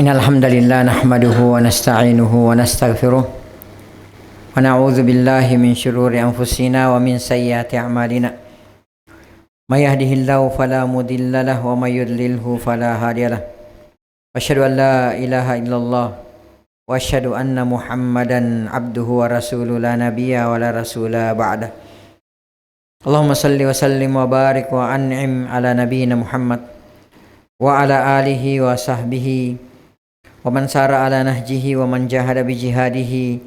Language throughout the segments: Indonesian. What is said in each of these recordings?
Innal hamdalillah nahmaduhu wa nasta'inuhu wa nastaghfiruh wa na'udzu billahi min shururi anfusina wa min sayyiati a'malina. May yahdihillahu fala mudilla lahu wa may yudlilhu fala hadiyalah. Asyhadu an la ilaha illallah wa asyhadu anna Muhammadan abduhu wa rasuluhu la nabiyya wa la rasula ba'dah. Allahumma salli wa sallim wa barik wa an'im ala nabiyyina Muhammad wa ala alihi wa sahbihi wa man sara ala nahjihi wa man jahada bi jihadihi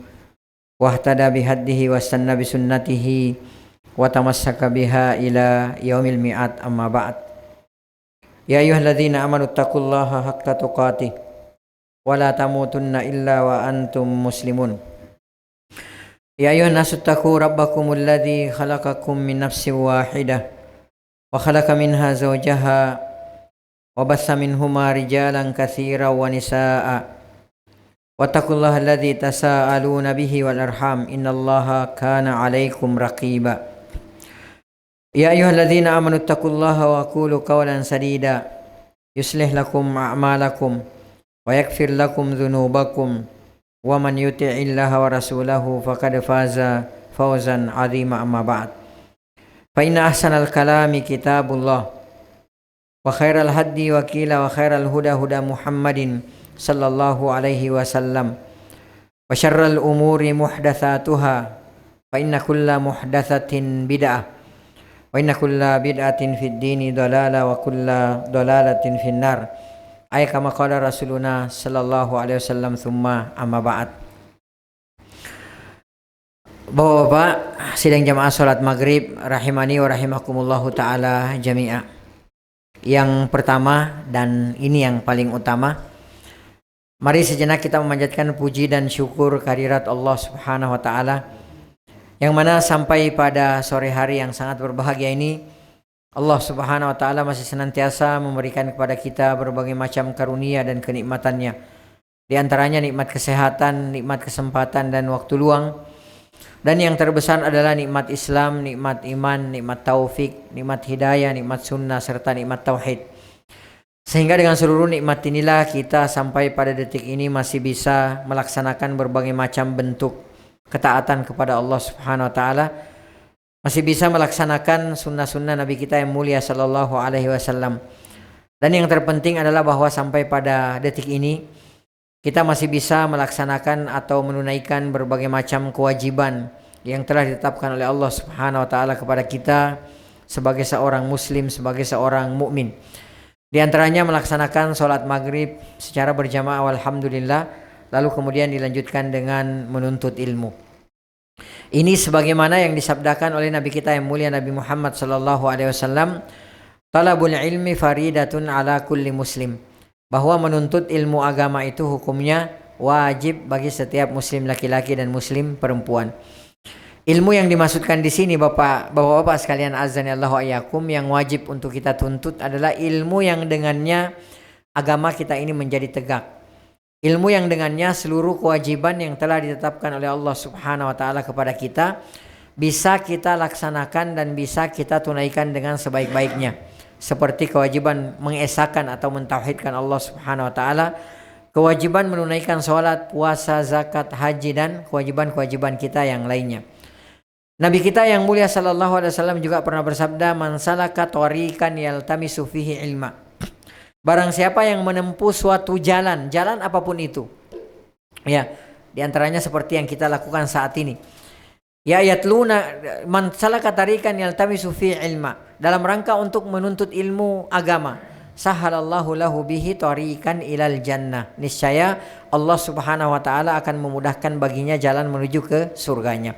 wa ihtada bi haddihi wa istanna bi sunnatihi wa tamassaka biha ila yaumil mi'ad, amma ba'd. Ya ayyuhalladzina amanu taqullaha haqqa tuqatih wa la tamutunna illa wa antum muslimun. Ya ayyuhan nasu taqu rabbakumul ladzi khalaqakum min nafsin wahidah wa khalaqa minha zawjaha wa bassa minhuma rijalan katsiran wa nisaa'a wattaqullaha alladzi tasaaluna bihi wal arham innallaha kana 'alaikum raqiba. Ya ayyuhalladzina amanu taqullaha wa qulu qawlan sadida yuslih lakum a'malakum wa yaghfir lakum dhunubakum wa man yuti'illaha wa rasulahu faqad faza fawzan 'azima, amma ba'd. Fa inna ahsanal kalami kitabullah wa khairal haddi wa qila wa khairal huda huda Muhammadin sallallahu alaihi wasallam wa syarral umuri muhdatsatuha fa inna kulla muhdatsatin bid'ah wa inna kulla bid'atin fid dini dalalah wa kulla dalalatin finnar. Ay kama qala rasuluna sallallahu alaihi wasallam, tsumma amma ba'd. Bapak-bapak sidang jamaah salat maghrib rahimani wa rahimakumullahu taala jami'a. Yang pertama dan ini yang paling utama, mari sejenak kita memanjatkan puji dan syukur kehadirat Allah Subhanahu wa taala, yang mana sampai pada sore hari yang sangat berbahagia ini Allah Subhanahu wa taala masih senantiasa memberikan kepada kita berbagai macam karunia dan kenikmatannya. Di antaranya nikmat kesehatan, nikmat kesempatan dan waktu luang. Dan yang terbesar adalah nikmat Islam, nikmat iman, nikmat taufik, nikmat hidayah, nikmat sunnah, serta nikmat tauhid. Sehingga dengan seluruh nikmat inilah kita sampai pada detik ini masih bisa melaksanakan berbagai macam bentuk ketaatan kepada Allah Subhanahu wa taala. Masih bisa melaksanakan sunnah-sunnah Nabi kita yang mulia sallallahu alaihi wasallam. Dan yang terpenting adalah bahwa sampai pada detik ini kita masih bisa melaksanakan atau menunaikan berbagai macam kewajiban yang telah ditetapkan oleh Allah Subhanahu wa taala kepada kita sebagai seorang muslim, sebagai seorang mukmin. Di antaranya melaksanakan salat maghrib secara berjamaah, alhamdulillah, lalu kemudian dilanjutkan dengan menuntut ilmu. Ini sebagaimana yang disabdakan oleh Nabi kita yang mulia Nabi Muhammad sallallahu alaihi wasallam, talabul ilmi faridatun ala kulli muslim. Bahwa menuntut ilmu agama itu hukumnya wajib bagi setiap muslim laki-laki dan muslim perempuan. Ilmu yang dimaksudkan di sini Bapak-bapak sekalian azani Allah wa iyyakum, yang wajib untuk kita tuntut adalah ilmu yang dengannya agama kita ini menjadi tegak. Ilmu yang dengannya seluruh kewajiban yang telah ditetapkan oleh Allah Subhanahu wa taala kepada kita bisa kita laksanakan dan bisa kita tunaikan dengan sebaik-baiknya. Seperti kewajiban mengesahkan atau mentauhidkan Allah Subhanahu wa taala, kewajiban menunaikan salat, puasa, zakat, haji, dan kewajiban-kewajiban kita yang lainnya. Nabi kita yang mulia sallallahu alaihi wasallam juga pernah bersabda, "Man salaka thariqan yaltamisu fihi ilma." Barang siapa yang menempuh suatu jalan apapun itu. Ya, di antaranya seperti yang kita lakukan saat ini. Ya yatluna man salaka tariqan yaltamisu fi ilma, dalam rangka untuk menuntut ilmu agama, sahalallahu lahu bihi tariqan ilal jannah. Niscaya Allah Subhanahu wa taala akan memudahkan baginya jalan menuju ke surganya.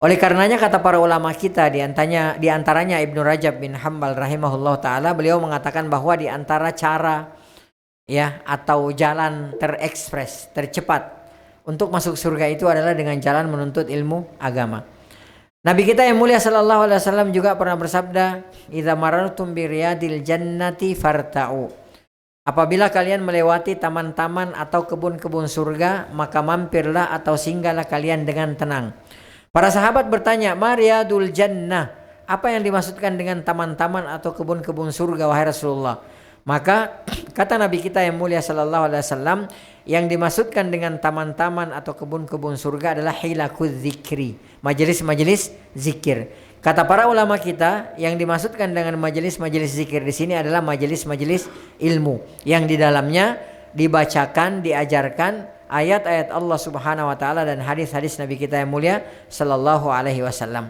Oleh karenanya kata para ulama kita, di antaranya Ibnu Rajab bin Hambal rahimahullah taala, beliau mengatakan bahwa di antara cara ya atau jalan terekspres, tercepat untuk masuk surga itu adalah dengan jalan menuntut ilmu agama. Nabi kita yang mulia sallallahu alaihi wasallam juga pernah bersabda, "Idza marartum bi riyadil jannati farta'u." Apabila kalian melewati taman-taman atau kebun-kebun surga, maka mampirlah atau singgahlah kalian dengan tenang. Para sahabat bertanya, "Ma riyadul jannah?" Apa yang dimaksudkan dengan taman-taman atau kebun-kebun surga wahai Rasulullah? Maka kata Nabi kita yang mulia sallallahu alaihi wasallam, yang dimaksudkan dengan taman-taman atau kebun-kebun surga adalah hilakuz zikri, majelis-majelis zikir. Kata para ulama kita, yang dimaksudkan dengan majelis-majelis zikir di sini adalah majelis-majelis ilmu yang di dalamnya dibacakan, diajarkan ayat-ayat Allah Subhanahu wa taala dan hadis-hadis Nabi kita yang mulia sallallahu alaihi wasallam.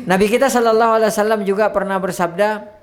Nabi kita sallallahu alaihi wasallam juga pernah bersabda,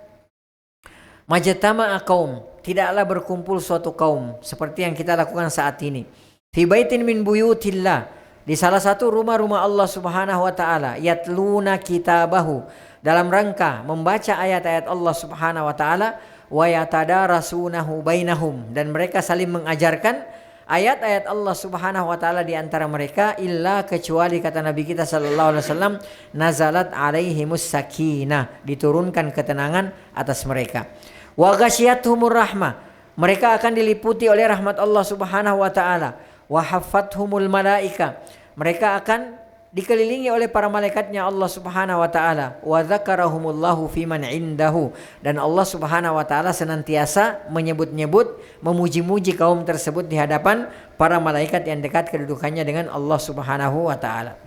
majtama'a qaum, tidaklah berkumpul suatu kaum seperti yang kita lakukan saat ini. Fi baitin min buyutillah, di salah satu rumah-rumah Allah Subhanahu wa taala, yatluna kitabahu, dalam rangka membaca ayat-ayat Allah Subhanahu wa taala, wa yatadarasunahu bainahum, dan mereka saling mengajarkan ayat-ayat Allah Subhanahu wa taala di antara mereka, illa kecuali kata Nabi kita sallallahu alaihi wasallam, nazalat alaihimus sakinah, diturunkan ketenangan atas mereka. Wa ghasyiyatuhumur rahmah, mereka akan diliputi oleh rahmat Allah Subhanahu wa taala. Wa haffathumul malaika, mereka akan dikelilingi oleh para malaikatnya Allah Subhanahu wa taala. Wa dzakarahumullahu fiman indahu, dan Allah Subhanahu wa taala senantiasa menyebut-nyebut, memuji-muji kaum tersebut di hadapan para malaikat yang dekat kedudukannya dengan Allah Subhanahu wa taala.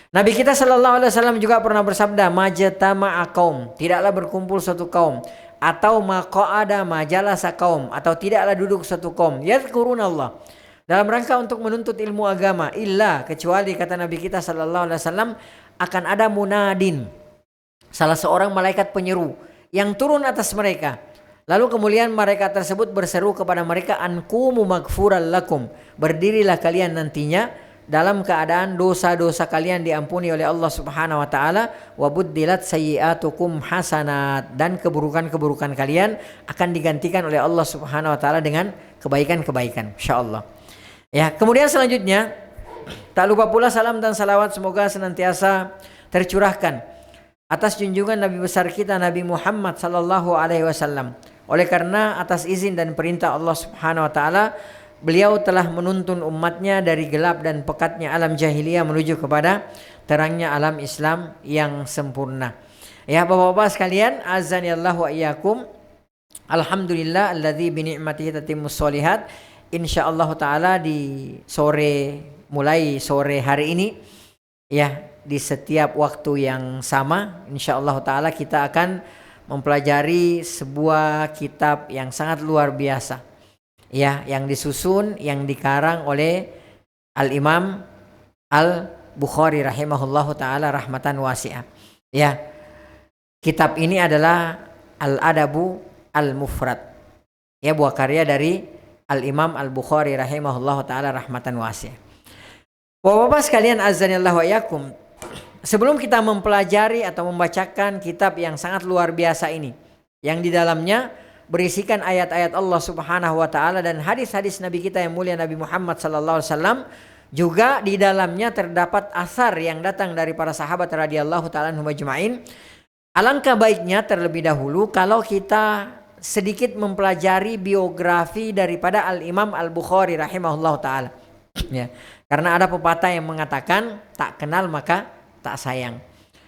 Nabi kita sallallahu alaihi wasallam juga pernah bersabda, majtama'a qaum, tidaklah berkumpul suatu kaum, atau maqa'ada majalasa kaum, atau tidaklah duduk suatu kaum, yadhkurunallah, dalam rangka untuk menuntut ilmu agama, illa kecuali kata Nabi kita sallallahu alaihi wasallam, akan ada munadin, salah seorang malaikat penyeru yang turun atas mereka. Lalu kemudian malaikat tersebut berseru kepada mereka, ankumu magfuran lakum, berdirilah kalian nantinya dalam keadaan dosa-dosa kalian diampuni oleh Allah Subhanahu wa taala, wa buddilat sayyi'atukum hasanat, dan keburukan-keburukan kalian akan digantikan oleh Allah Subhanahu wa taala dengan kebaikan-kebaikan, insyaallah. Ya, kemudian selanjutnya tak lupa pula salam dan salawat semoga senantiasa tercurahkan atas junjungan Nabi besar kita Nabi Muhammad sallallahu alaihi wasallam. Oleh karena atas izin dan perintah Allah Subhanahu wa taala, beliau telah menuntun umatnya dari gelap dan pekatnya alam jahiliyah menuju kepada terangnya alam Islam yang sempurna. Ya Bapak-bapak sekalian, azanillahu wa iyyakum. Alhamdulillah alladzi bi ni'matihi tatimmus sholihat. Insyaallah taala mulai sore hari ini, ya, di setiap waktu yang sama insyaallah taala kita akan mempelajari sebuah kitab yang sangat luar biasa, ya, yang disusun, yang dikarang oleh Al-Imam Al-Bukhari rahimahullahu taala rahmatan wasi'ah. Ya, kitab ini adalah Al-Adabu Al-Mufrad, ya, buah karya dari Al-Imam Al-Bukhari rahimahullahu taala rahmatan wasi'ah. Bapak-bapak sekalian, azanillahu wa iyyakum. Sebelum kita mempelajari atau membacakan kitab yang sangat luar biasa ini, yang di dalamnya berisikan ayat-ayat Allah Subhanahu wa taala dan hadis-hadis Nabi kita yang mulia Nabi Muhammad sallallahu alaihi wasallam, juga di dalamnya terdapat asar yang datang dari para sahabat radhiyallahu taala anhum ajma'in. Alangkah baiknya terlebih dahulu kalau kita sedikit mempelajari biografi daripada Al-Imam Al-Bukhari rahimahullahu taala. Ya, karena ada pepatah yang mengatakan tak kenal maka tak sayang.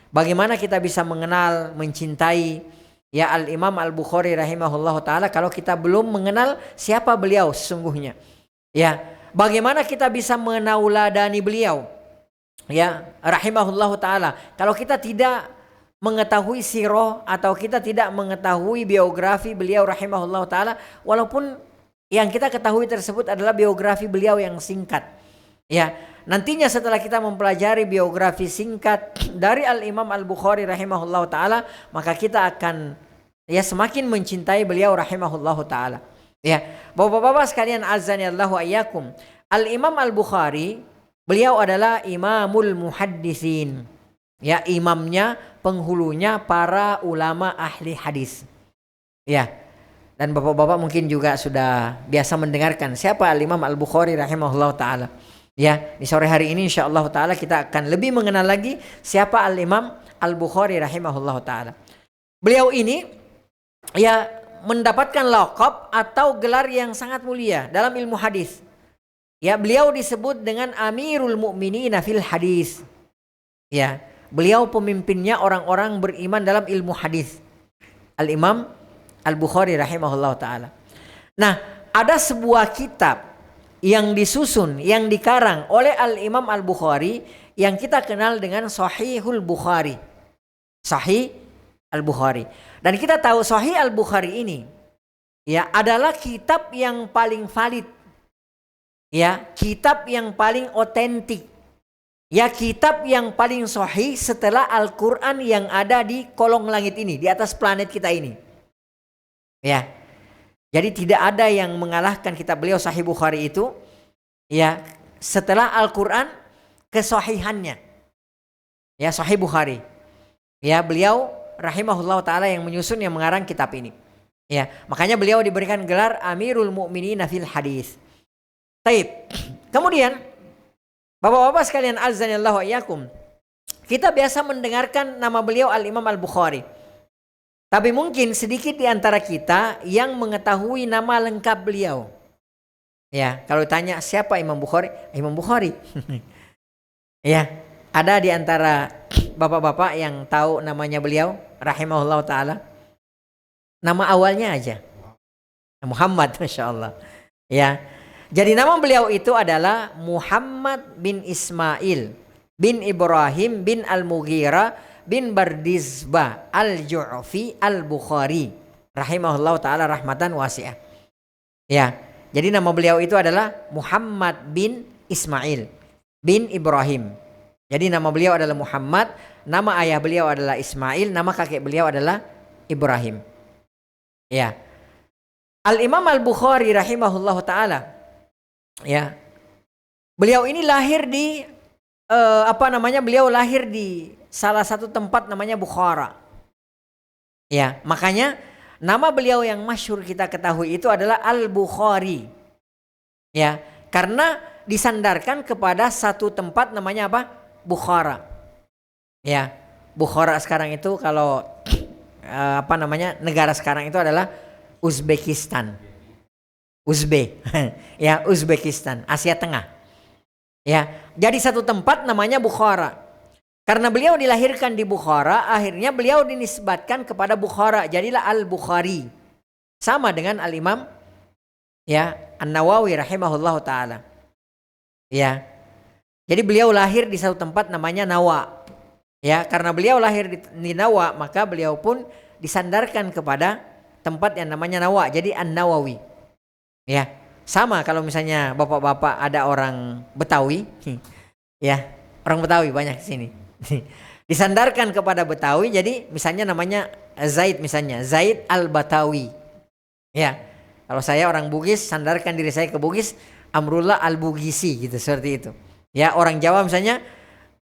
Bagaimana kita bisa mengenal, mencintai, ya, Al-Imam Al-Bukhari rahimahullahu taala kalau kita belum mengenal siapa beliau sesungguhnya? Ya, bagaimana kita bisa menauladani beliau? Ya, rahimahullahu taala kalau kita tidak mengetahui sirah atau kita tidak mengetahui biografi beliau rahimahullah taala, walaupun yang kita ketahui tersebut adalah biografi beliau yang singkat. Ya, nantinya setelah kita mempelajari biografi singkat dari Al-Imam Al-Bukhari rahimahullah taala, maka kita akan, ya, semakin mencintai beliau rahimahullah taala. Ya, Bapak-bapak sekalian azanillahu wa iyyakum. Al-Imam Al-Bukhari, beliau adalah imamul muhaddisin. Ya, imamnya, penghulunya para ulama ahli hadis. Ya, dan bapak-bapak mungkin juga sudah biasa mendengarkan siapa Al-Imam Al-Bukhari rahimahullah ta'ala. Ya, di sore hari ini insyaallah ta'ala kita akan lebih mengenal lagi siapa Al-Imam Al-Bukhari rahimahullah ta'ala. Beliau ini, ya, mendapatkan laqab atau gelar yang sangat mulia dalam ilmu hadis. Ya, beliau disebut dengan Amirul Mu'minin fil hadis. Ya, beliau pemimpinnya orang-orang beriman dalam ilmu hadis. Al-Imam Al-Bukhari rahimahullah ta'ala. Nah, ada sebuah kitab yang disusun, yang dikarang oleh Al-Imam Al-Bukhari yang kita kenal dengan Sahihul Bukhari. Sahih Al-Bukhari. Dan kita tahu Sahih Al-Bukhari ini ya adalah kitab yang paling valid. Ya, kitab yang paling otentik. Ya, kitab yang paling sahih setelah Al-Qur'an yang ada di kolong langit ini, di atas planet kita ini. Ya. Jadi tidak ada yang mengalahkan kitab beliau Sahih Bukhari itu ya setelah Al-Qur'an kesahihannya. Ya, Sahih Bukhari. Ya, beliau rahimahullah taala yang menyusun, yang mengarang kitab ini. Ya, makanya beliau diberikan gelar Amirul Mukminin fil Hadis. Taib. Kemudian Bapak-bapak sekalian azanillahu iyyakum, kita biasa mendengarkan nama beliau Al-Imam Al-Bukhari. Tapi mungkin sedikit di antara kita yang mengetahui nama lengkap beliau. Ya, kalau tanya siapa Imam Bukhari? Imam Bukhari. Ya, ada di antara bapak-bapak yang tahu namanya beliau rahimahullah taala. Nama awalnya aja. Muhammad, Masya Allah. Ya. Jadi nama beliau itu adalah Muhammad bin Ismail bin Ibrahim bin Al-Mughirah bin Bardizbah Al-Ju'fi Al-Bukhari rahimahullah ta'ala rahmatan wasi'ah. Ya, jadi nama beliau itu adalah Muhammad bin Ismail bin Ibrahim. Jadi nama beliau adalah Muhammad, nama ayah beliau adalah Ismail, nama kakek beliau adalah Ibrahim. Ya. Al-Imam Al-Bukhari rahimahullah ta'ala, ya, beliau ini lahir di beliau lahir di salah satu tempat namanya Bukhara. Ya, makanya nama beliau yang masyhur kita ketahui itu adalah Al-Bukhari. Ya, karena disandarkan kepada satu tempat namanya apa? Bukhara. Ya, Bukhara sekarang itu kalau negara sekarang itu adalah Uzbekistan. Ya, Uzbekistan, Asia Tengah. Ya, jadi satu tempat namanya Bukhara. Karena beliau dilahirkan di Bukhara, akhirnya beliau dinisbatkan kepada Bukhara, jadilah Al-Bukhari. Sama dengan Al-Imam ya An-Nawawi rahimahullahu taala. Ya. Jadi beliau lahir di satu tempat namanya Nawa. Ya, karena beliau lahir di Nawa, maka beliau pun disandarkan kepada tempat yang namanya Nawa, jadi An-Nawawi. Ya, sama kalau misalnya bapak-bapak ada orang Betawi, ya, orang Betawi banyak di sini. Disandarkan kepada Betawi, jadi misalnya namanya Zaid, misalnya Zaid Al-Batawi. Ya, kalau saya orang Bugis, sandarkan diri saya ke Bugis, Amrullah Al-Bugisi gitu, seperti itu. Ya, orang Jawa misalnya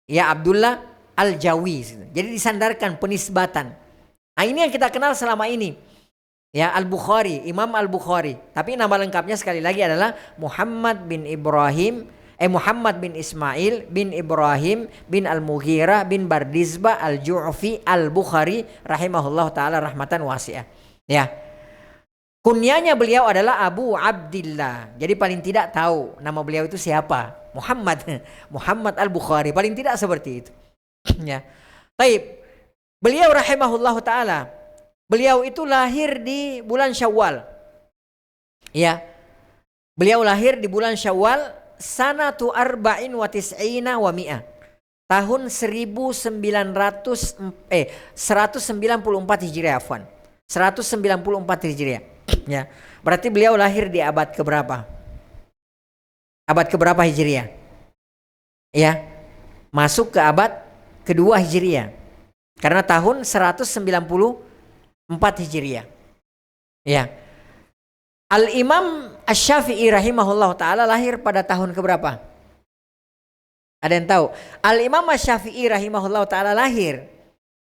ya Abdullah Al-Jawi. Jadi disandarkan penisbatan. Nah, ini yang kita kenal selama ini. Ya, Al-Bukhari, Imam Al-Bukhari. Tapi nama lengkapnya sekali lagi adalah Muhammad bin Ismail bin Ibrahim bin Al-Mughirah bin Bardizbah Al-Ju'fi Al-Bukhari rahimahullah ta'ala rahmatan wasi'ah. Ya. Kunyanya beliau adalah Abu Abdillah. Jadi paling tidak tahu nama beliau itu siapa? Muhammad Al-Bukhari. Paling tidak seperti itu. Ya. Baik. Beliau rahimahullah ta'ala, beliau itu lahir di bulan Syawal. Ya. Beliau lahir di bulan Syawal sanatu arba'in wa tis'ina wa mi'ah. Tahun 194 Hijriah afwan. 194 Hijriah. Ya. Berarti beliau lahir di abad keberapa? Abad keberapa Hijriah? Ya. Masuk ke abad kedua Hijriah. Karena tahun 194 Hijriah. Ya. Al-Imam Asy-Syafi'i rahimahullah ta'ala lahir pada tahun keberapa? Ada yang tahu? Al-Imam Asy-Syafi'i rahimahullah ta'ala lahir,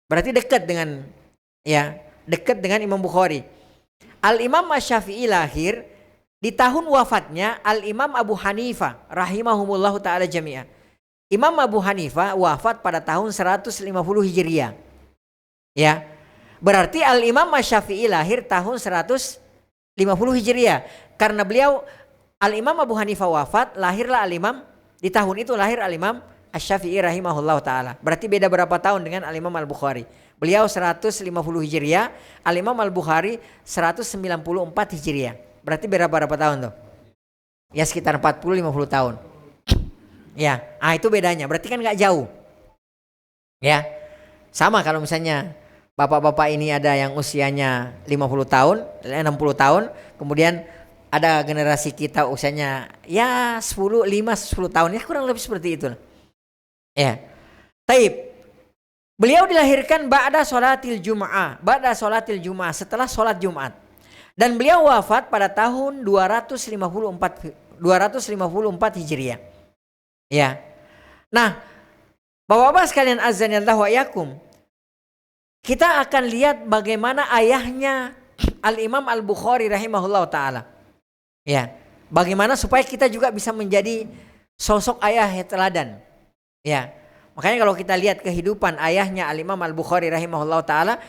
berarti dekat dengan Imam Bukhari. Al-Imam Asy-Syafi'i lahir di tahun wafatnya Al-Imam Abu Hanifah rahimahumullah ta'ala jami'ah. Imam Abu Hanifah wafat pada tahun 150 Hijriah. Ya. Berarti Al-Imam Asy-Syafi'i lahir tahun 150 Hijriah. Karena beliau Al-Imam Abu Hanifah wafat, lahirlah Al-Imam, di tahun itu lahir Al-Imam Asy-Syafi'i rahimahullah ta'ala. Berarti beda berapa tahun dengan Al-Imam Al-Bukhari? Beliau 150 Hijriah, Al-Imam Al-Bukhari 194 Hijriah. Berarti berapa tahun tuh? Ya sekitar 40-50 tahun. Ya, itu bedanya. Berarti kan nggak jauh. Ya, sama kalau misalnya bapak-bapak ini ada yang usianya 50 tahun, 60 tahun, kemudian ada generasi kita usianya ya 10 tahun, ya kurang lebih seperti itu. Ya. Taib. Beliau dilahirkan ba'da sholatil Jum'ah, setelah sholat Jumat. Dan beliau wafat pada tahun 254 Hijriah. Ya. Nah, Bapak-bapak sekalian azanillahu wa iyyakum, kita akan lihat bagaimana ayahnya Al-Imam Al-Bukhari rahimahullah ta'ala. Ya, bagaimana supaya kita juga bisa menjadi sosok ayah yang teladan. Ya, makanya kalau kita lihat kehidupan ayahnya Al-Imam Al-Bukhari rahimahullah ta'ala,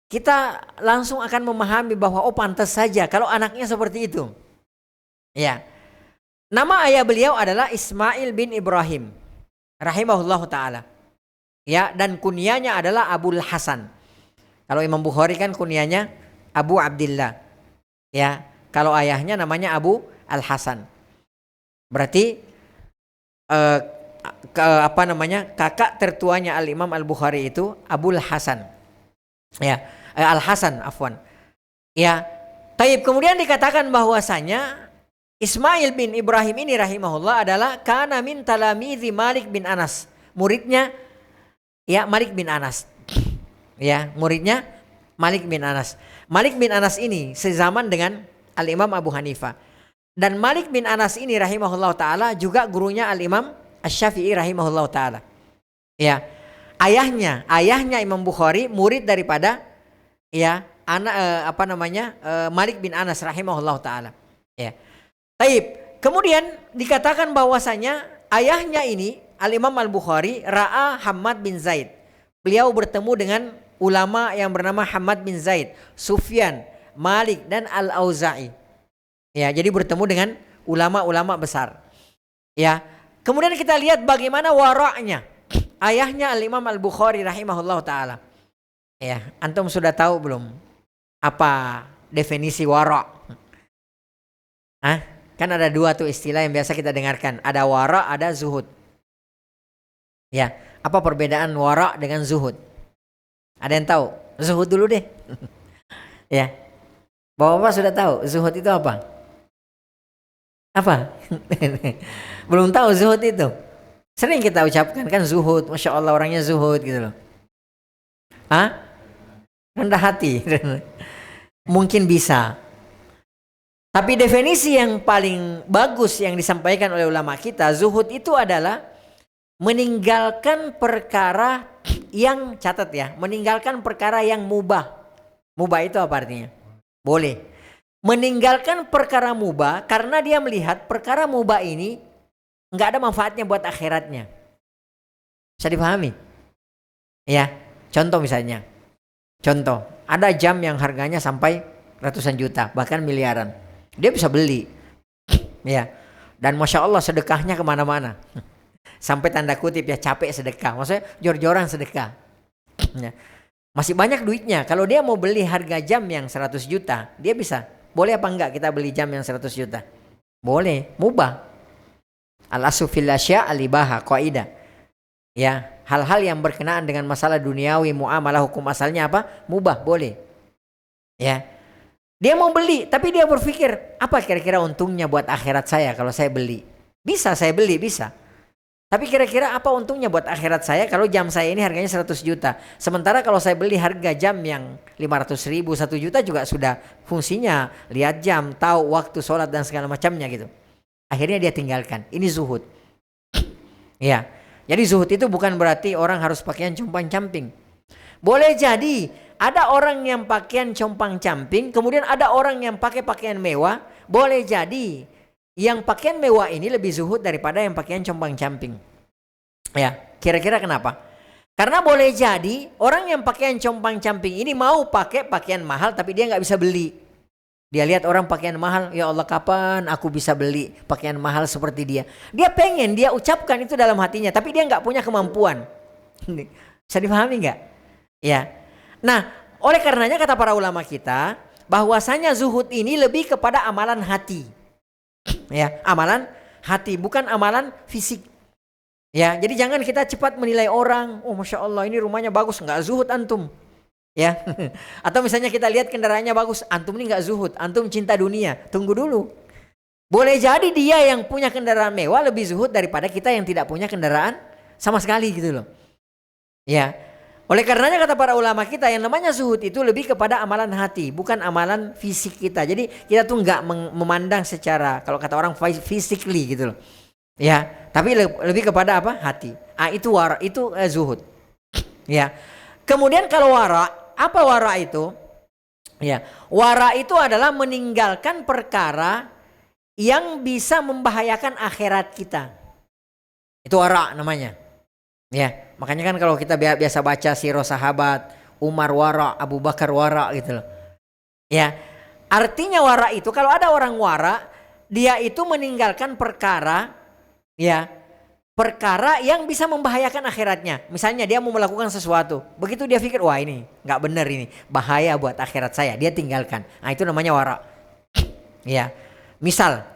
kita langsung akan memahami bahwa pantas saja kalau anaknya seperti itu. Ya, nama ayah beliau adalah Ismail bin Ibrahim rahimahullah ta'ala. Ya, dan kunyanya adalah Abul Hasan. Kalau Imam Bukhari kan kunyanya Abu Abdillah. Ya, kalau ayahnya namanya Abu Al-Hasan. Berarti kakak tertuanya Al-Imam Al-Bukhari itu Abul Hasan. Ya, Al-Hasan afwan. Ya, taib, kemudian dikatakan bahwasanya Ismail bin Ibrahim ini rahimahullah adalah kana min talamidhi Malik bin Anas. Muridnya ya Malik bin Anas. Ya, muridnya Malik bin Anas. Malik bin Anas ini sezaman dengan Al-Imam Abu Hanifah. Dan Malik bin Anas ini rahimahullah ta'ala juga gurunya Al-Imam Asy-Syafi'i rahimahullah ta'ala. Ya, ayahnya Imam Bukhari murid daripada ya Malik bin Anas rahimahullah ta'ala. Ya. Taib. Kemudian dikatakan bahwasanya ayahnya ini Al-Imam Al-Bukhari ra'a Hammad bin Zaid. Beliau bertemu dengan ulama yang bernama Hammad bin Zaid, Sufyan, Malik dan Al-Auza'i. Ya, jadi bertemu dengan ulama-ulama besar. Ya. Kemudian kita lihat bagaimana wara'nya ayahnya Al-Imam Al-Bukhari rahimahullah ta'ala. Ya, antum sudah tahu belum apa definisi wara'? Kan ada dua tuh istilah yang biasa kita dengarkan. Ada wara', ada zuhud. Ya, apa perbedaan wara' dengan zuhud? Ada yang tahu? Zuhud dulu deh. Ya. Bapak-bapak sudah tahu zuhud itu apa? Apa? Belum tahu zuhud itu? Sering kita ucapkan kan zuhud, Masya Allah orangnya zuhud gitu loh. Rendah hati. Mungkin bisa. Tapi definisi yang paling bagus yang disampaikan oleh ulama kita, zuhud itu adalah meninggalkan perkara yang, catat ya, meninggalkan perkara yang mubah. Mubah itu apa artinya? Boleh. Meninggalkan perkara mubah karena dia melihat perkara mubah ini nggak ada manfaatnya buat akhiratnya. Bisa dipahami? Ya, contoh misalnya. Contoh, ada jam yang harganya sampai ratusan juta, bahkan miliaran. Dia bisa beli. Ya. Dan Masya Allah sedekahnya kemana-mana. Sampai tanda kutip ya, capek sedekah. Maksudnya jor-joran sedekah. Ya. Masih banyak duitnya. Kalau dia mau beli harga jam yang 100 juta, dia bisa. Boleh apa enggak kita beli jam yang 100 juta? Boleh, mubah. Al-aslu fil asya' al-ibaha, qaidah. Ya, hal-hal yang berkenaan dengan masalah duniawi, muamalah, hukum asalnya apa? Mubah, boleh. Ya. Dia mau beli, tapi dia berpikir, apa kira-kira untungnya buat akhirat saya kalau saya beli? Bisa saya beli, bisa. Tapi kira-kira apa untungnya buat akhirat saya kalau jam saya ini harganya 100 juta. Sementara kalau saya beli harga jam yang 500 ribu, 1 juta juga sudah fungsinya. Lihat jam, tahu waktu sholat dan segala macamnya gitu. Akhirnya dia tinggalkan. Ini zuhud. Ya. Jadi zuhud itu bukan berarti orang harus pakaian compang-camping. Boleh jadi ada orang yang pakaian compang-camping, kemudian ada orang yang pakai pakaian mewah. Boleh jadi yang pakaian mewah ini lebih zuhud daripada yang pakaian compang-camping. Ya, kira-kira kenapa? Karena boleh jadi orang yang pakaian compang-camping ini mau pakai pakaian mahal tapi dia nggak bisa beli. Dia lihat orang pakaian mahal, ya Allah kapan aku bisa beli pakaian mahal seperti dia. Dia pengen, dia ucapkan itu dalam hatinya, tapi dia nggak punya kemampuan. Bisa dipahami nggak? Ya, Nah, oleh karenanya kata para ulama kita, bahwasanya zuhud ini lebih kepada amalan hati. Ya, amalan hati, bukan amalan fisik. Ya, jadi jangan kita cepat menilai orang, oh masya Allah ini rumahnya bagus, nggak zuhud antum. Ya, atau misalnya kita lihat kendaraannya bagus, antum ini nggak zuhud, antum cinta dunia. Tunggu dulu. Boleh jadi dia yang punya kendaraan mewah lebih zuhud daripada kita yang tidak punya kendaraan sama sekali gitu loh. Ya, oleh karenanya kata para ulama kita yang namanya zuhud itu lebih kepada amalan hati, bukan amalan fisik kita. Jadi kita tuh nggak memandang secara, kalau kata orang physically gitu loh. Ya, tapi lebih kepada apa? Hati. Itu wara, itu zuhud. Ya. Kemudian kalau wara, apa wara itu? Ya, wara itu adalah meninggalkan perkara yang bisa membahayakan akhirat kita. Itu wara namanya. Ya, makanya kan kalau kita biasa baca sirah sahabat, Umar wara, Abu Bakar wara gitu loh. Ya, artinya wara itu kalau ada orang wara, dia itu meninggalkan perkara, ya, perkara yang bisa membahayakan akhiratnya. Misalnya dia mau melakukan sesuatu, begitu dia pikir wah ini nggak benar ini, bahaya buat akhirat saya, dia tinggalkan. Nah itu namanya wara. Ya, misal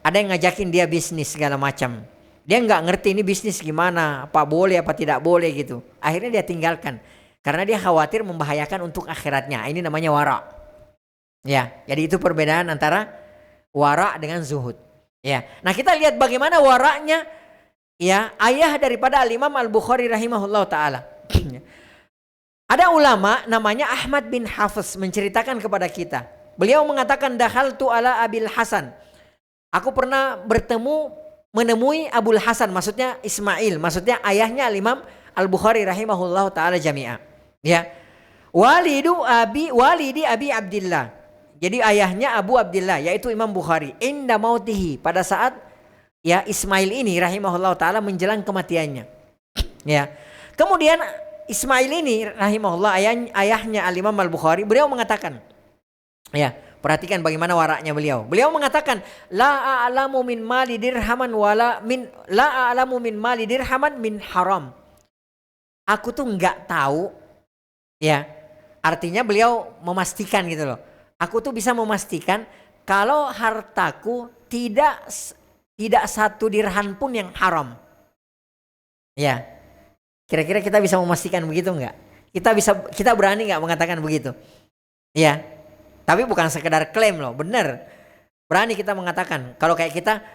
ada yang ngajakin dia bisnis segala macam. Dia nggak ngerti ini bisnis gimana, apa boleh apa tidak boleh gitu. Akhirnya dia tinggalkan karena dia khawatir membahayakan untuk akhiratnya. Ini namanya wara. Ya, jadi itu perbedaan antara wara dengan zuhud. Ya, nah kita lihat bagaimana waraknya, ya, ayah daripada Al-Imam Al-Bukhari rahimahullah taala. Ada ulama namanya Ahmad bin Hafiz menceritakan kepada kita. Beliau mengatakan dakhaltu ala Abil Hasan. Aku pernah menemui Abul Hasan, maksudnya Ismail, maksudnya ayahnya Al-Imam Al-Bukhari rahimahullah taala jami'ah. Ya. Walidi Abi Abdillah. Jadi ayahnya Abu Abdillah yaitu Imam Bukhari. Inda mautihi, pada saat ya Ismail ini rahimahullah taala menjelang kematiannya. Ya. Kemudian Ismail ini rahimahullah ayahnya Al-Imam Al-Bukhari, beliau mengatakan, ya, perhatikan bagaimana waraknya beliau. Beliau mengatakan, la a'lamu min mali dirhaman min haram. Aku tuh nggak tahu, ya. Artinya beliau memastikan gitu loh. Aku tuh bisa memastikan kalau hartaku tidak satu dirham pun yang haram. Ya. Kira-kira kita bisa memastikan begitu enggak? Kita berani enggak mengatakan begitu? Ya. Tapi bukan sekedar klaim loh, benar. Berani kita mengatakan kalau kayak kita,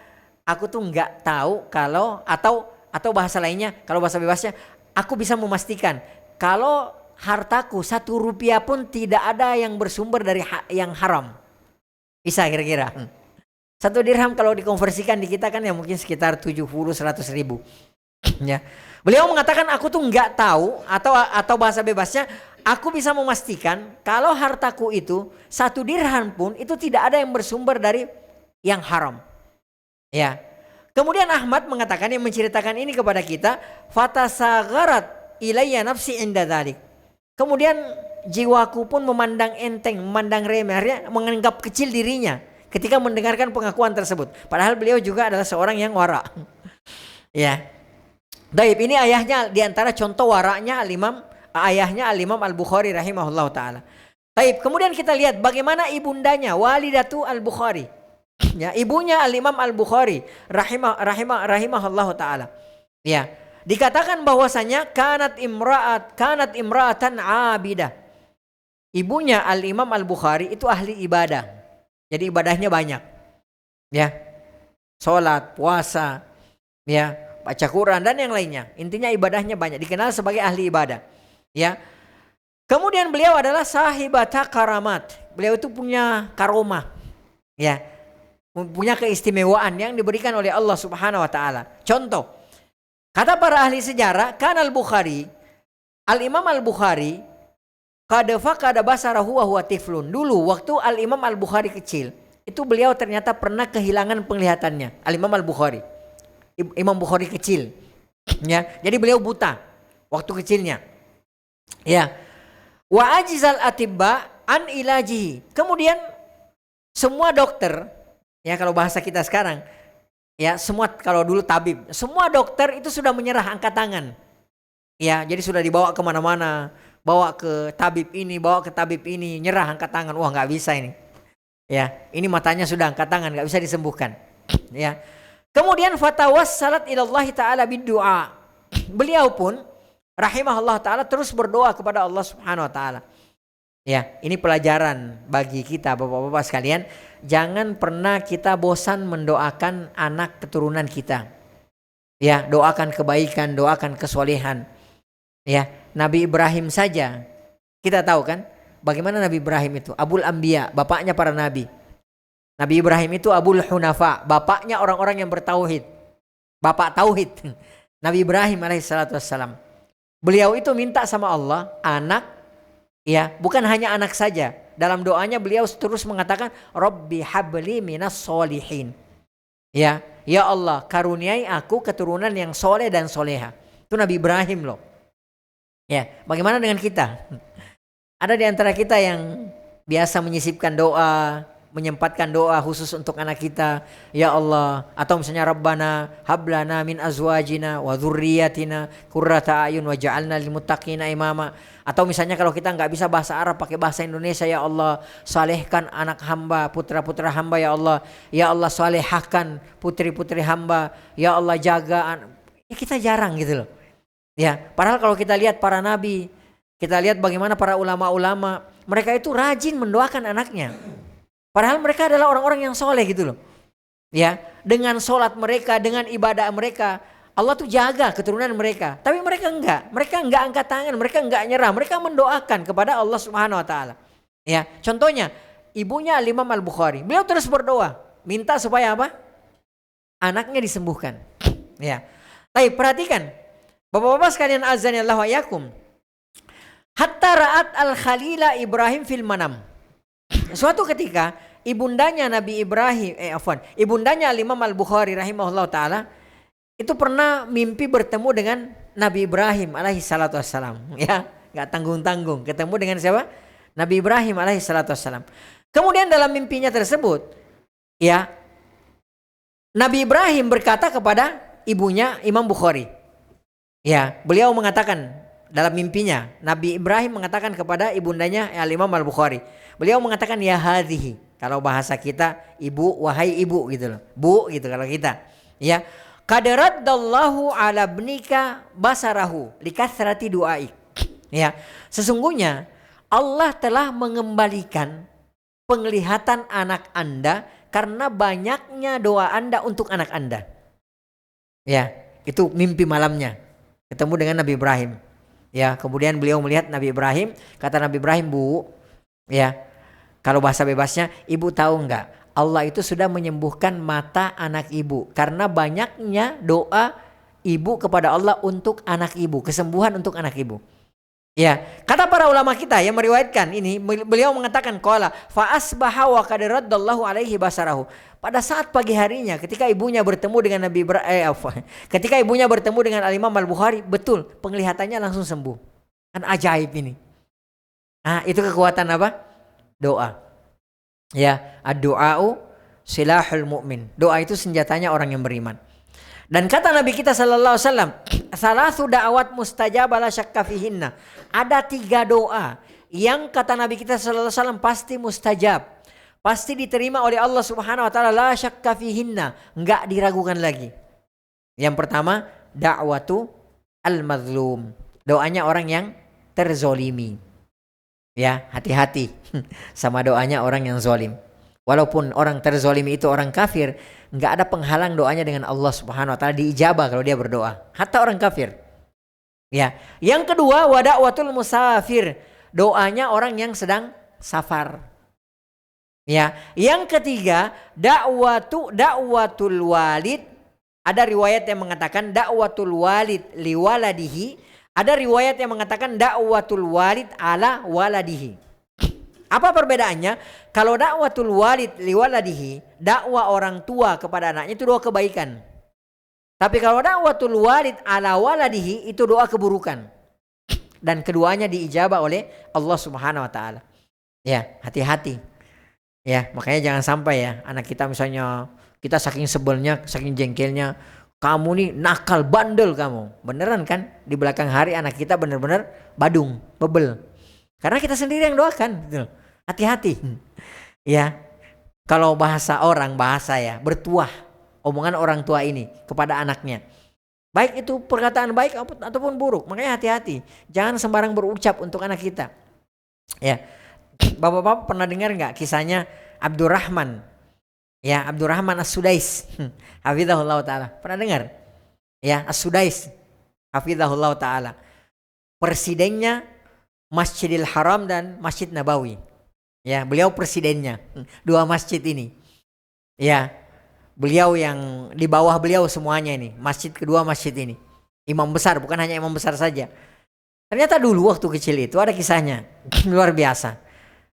aku tuh enggak tahu kalau atau bahasa lainnya, kalau bahasa bebasnya, aku bisa memastikan kalau hartaku 1 rupiah pun tidak ada yang bersumber dari yang haram. Bisa kira-kira. 1 dirham kalau dikonversikan di kita kan ya mungkin sekitar 70-100 ribu. Ya. Beliau mengatakan aku tuh nggak tahu atau bahasa bebasnya, aku bisa memastikan kalau hartaku itu 1 dirham pun itu tidak ada yang bersumber dari yang haram. Ya. Kemudian Ahmad mengatakan, yang menceritakan ini kepada kita, fatasagarat ilayya nafsi inda dzalik. Kemudian jiwaku pun memandang enteng, memandang remeh, menganggap kecil dirinya ketika mendengarkan pengakuan tersebut. Padahal beliau juga adalah seorang yang wara. Ya. Baik, ini ayahnya diantara contoh waraknya ayahnya Al-Imam Al-Bukhari rahimahullah ta'ala. Baik, kemudian kita lihat bagaimana ibundanya, walidatu Al-Bukhari. Ya, ibunya Al-Imam Al-Bukhari rahimahullah ta'ala. Ya. Dikatakan bahwasanya kanat imra'atan abidah. Ibunya Al-Imam Al-Bukhari itu ahli ibadah. Jadi ibadahnya banyak. Ya. Salat, puasa, ya, baca Quran dan yang lainnya. Intinya ibadahnya banyak, dikenal sebagai ahli ibadah. Ya. Kemudian beliau adalah sahibata karamat. Beliau itu punya karomah. Ya. Punya keistimewaan yang diberikan oleh Allah Subhanahu wa taala. Contoh, kata para ahli sejarah, kan Al-Imam Al-Bukhari kada basarahu wa huwa tiflun. Dulu waktu Al-Imam Al-Bukhari kecil, itu beliau ternyata pernah kehilangan penglihatannya. Al-Imam Al-Bukhari. Imam Bukhari kecil. Ya, jadi beliau buta waktu kecilnya. Ya. Wa ajizal atibba an ilajihi. Kemudian semua dokter, ya kalau bahasa kita sekarang, ya, semua kalau dulu tabib, semua dokter itu sudah menyerah, angkat tangan. Ya, jadi sudah dibawa kemana-mana, bawa ke tabib ini, bawa ke tabib ini, nyerah angkat tangan, wah nggak bisa ini. Ya, ini matanya sudah angkat tangan, nggak bisa disembuhkan. Ya. Kemudian fatawassalat ilallahi ta'ala biddu'a. Beliau pun rahimahullah ta'ala terus berdoa kepada Allah Subhanahu wa ta'ala. Ya, ini pelajaran bagi kita Bapak-bapak sekalian, jangan pernah kita bosan mendoakan anak keturunan kita. Ya, doakan kebaikan, doakan kesolehan. Ya, Nabi Ibrahim saja kita tahu kan bagaimana Nabi Ibrahim itu Abul Anbiya, bapaknya para nabi. Nabi Ibrahim itu Abul Hunafa, bapaknya orang-orang yang bertauhid. Bapak tauhid. Nabi Ibrahim alaihissalatu wassalam. Beliau itu minta sama Allah anak, ya, bukan hanya anak saja. Dalam doanya beliau terus mengatakan Rabbi habli minas solihin. Ya, ya Allah, karuniai aku keturunan yang soleh dan soleha. Itu Nabi Ibrahim loh. Ya, bagaimana dengan kita? Ada di antara kita yang biasa menyisipkan doa, menyempatkan doa khusus untuk anak kita, ya Allah, atau misalnya Rabbana hablana min azwajina wa dzurriyyatina qurrata a'yun waj'alna lil muttaqina imama. Atau misalnya kalau kita nggak bisa bahasa Arab pakai bahasa Indonesia, ya Allah, salehkan anak hamba, putra-putra hamba, ya Allah salehahkan putri-putri hamba, ya Allah jaga. Ya, kita jarang gitu loh. Ya, padahal kalau kita lihat para nabi, kita lihat bagaimana para ulama-ulama, mereka itu rajin mendoakan anaknya. Padahal mereka adalah orang-orang yang soleh gitu loh. Ya, dengan sholat mereka, dengan ibadah mereka, Allah tuh jaga keturunan mereka. Tapi mereka enggak angkat tangan, mereka enggak nyerah, mereka mendoakan kepada Allah Subhanahu wa taala. Ya, contohnya ibunya Imam Al-Bukhari, beliau terus berdoa, minta supaya apa? Anaknya disembuhkan. Ya. Baik, perhatikan. Bapak-bapak sekalian azanillahu wa iyyakum. Hatta ra'at al-khalila Ibrahim fil manam. Suatu ketika ibundanya Nabi Ibrahim, ibundanya Imam Al-Bukhari rahimahullah ta'ala itu pernah mimpi bertemu dengan Nabi Ibrahim alaihi salatu wassalam. Ya, gak tanggung-tanggung ketemu dengan siapa? Nabi Ibrahim alaihi salatu wassalam. Kemudian dalam mimpinya tersebut, ya, Nabi Ibrahim berkata kepada ibunya Imam Bukhari. Ya, beliau mengatakan dalam mimpinya, Nabi Ibrahim mengatakan kepada ibundanya Imam Al-Bukhari. Beliau mengatakan ya hadhihi. Kalau bahasa kita ibu, wahai ibu gitu loh. Bu gitu kalau kita. Ya. Qadaraddallahu ala ibnika basarahu likathrati du'aik. Ya. Sesungguhnya Allah telah mengembalikan penglihatan anak Anda karena banyaknya doa Anda untuk anak Anda. Ya, itu mimpi malamnya. Ketemu dengan Nabi Ibrahim. Ya, kemudian beliau melihat Nabi Ibrahim, kata Nabi Ibrahim, "Bu, ya, kalau bahasa bebasnya, ibu tahu enggak? Allah itu sudah menyembuhkan mata anak ibu karena banyaknya doa ibu kepada Allah untuk anak ibu, kesembuhan untuk anak ibu." Ya, kata para ulama kita yang meriwayatkan ini, beliau mengatakan qala fa asbaha wa qad raddallahu alaihi basarahu. Pada saat pagi harinya ketika ibunya bertemu dengan ketika ibunya bertemu dengan Al-Imam Al-Bukhari, betul penglihatannya langsung sembuh. Kan ajaib ini. Nah, itu kekuatan apa? Doa. Ya, ad-du'a'u silahul mu'min. Doa itu senjatanya orang yang beriman. Dan kata Nabi kita sallallahu alaihi wasallam, salasu da'awat mustajabah la syakka fihinna. Ada 3 doa yang kata Nabi kita sallallahu alaihi wasallam pasti mustajab. Pasti diterima oleh Allah Subhanahu wa taala la syakka fihinna, enggak diragukan lagi. Yang pertama, da'watu al-mazlum. Doanya orang yang terzolimi. Ya, hati-hati sama doanya orang yang zolim. Walaupun orang terzolimi itu orang kafir, nggak ada penghalang doanya dengan Allah Subhanahu wa taala diijabah kalau dia berdoa. Hatta orang kafir. Ya. Yang kedua, wada'watul musafir. Doanya orang yang sedang safar. Ya. Yang ketiga, da'watul walid. Ada riwayat yang mengatakan da'watul walid liwaladihi. Ada riwayat yang mengatakan da'watul walid ala waladihi. Apa perbedaannya? Kalau da'watul walid liwaladihi, dakwah orang tua kepada anaknya itu doa kebaikan. Tapi kalau da'watul walid ala waladihi itu doa keburukan. Dan keduanya diijabah oleh Allah Subhanahu wa taala. Ya, hati-hati. Ya, makanya jangan sampai ya anak kita misalnya kita saking sebelnya, saking jengkelnya, Kamu nih nakal, bandel kamu. Beneran kan? Di belakang hari anak kita bener-bener badung, bebel. Karena kita sendiri yang doakan. Gitu. Hati-hati. Ya, kalau bahasa orang, bahasa ya, bertuah. Omongan orang tua ini kepada anaknya. Baik itu perkataan baik ataupun buruk. Makanya hati-hati. Jangan sembarang berucap untuk anak kita. Ya, bapak-bapak pernah dengar nggak kisahnya Abdurrahman? Ya, Abdurrahman As-Sudais. Hafizahullah ta'ala. Pernah dengar? Ya, As-Sudais. Hafizahullah ta'ala. Presidennya Masjidil Haram dan Masjid Nabawi. Ya, beliau presidennya. Dua masjid ini. Ya, beliau yang di bawah beliau semuanya ini. Kedua masjid ini. Imam besar, bukan hanya imam besar saja. Ternyata dulu waktu kecil itu ada kisahnya. Luar biasa.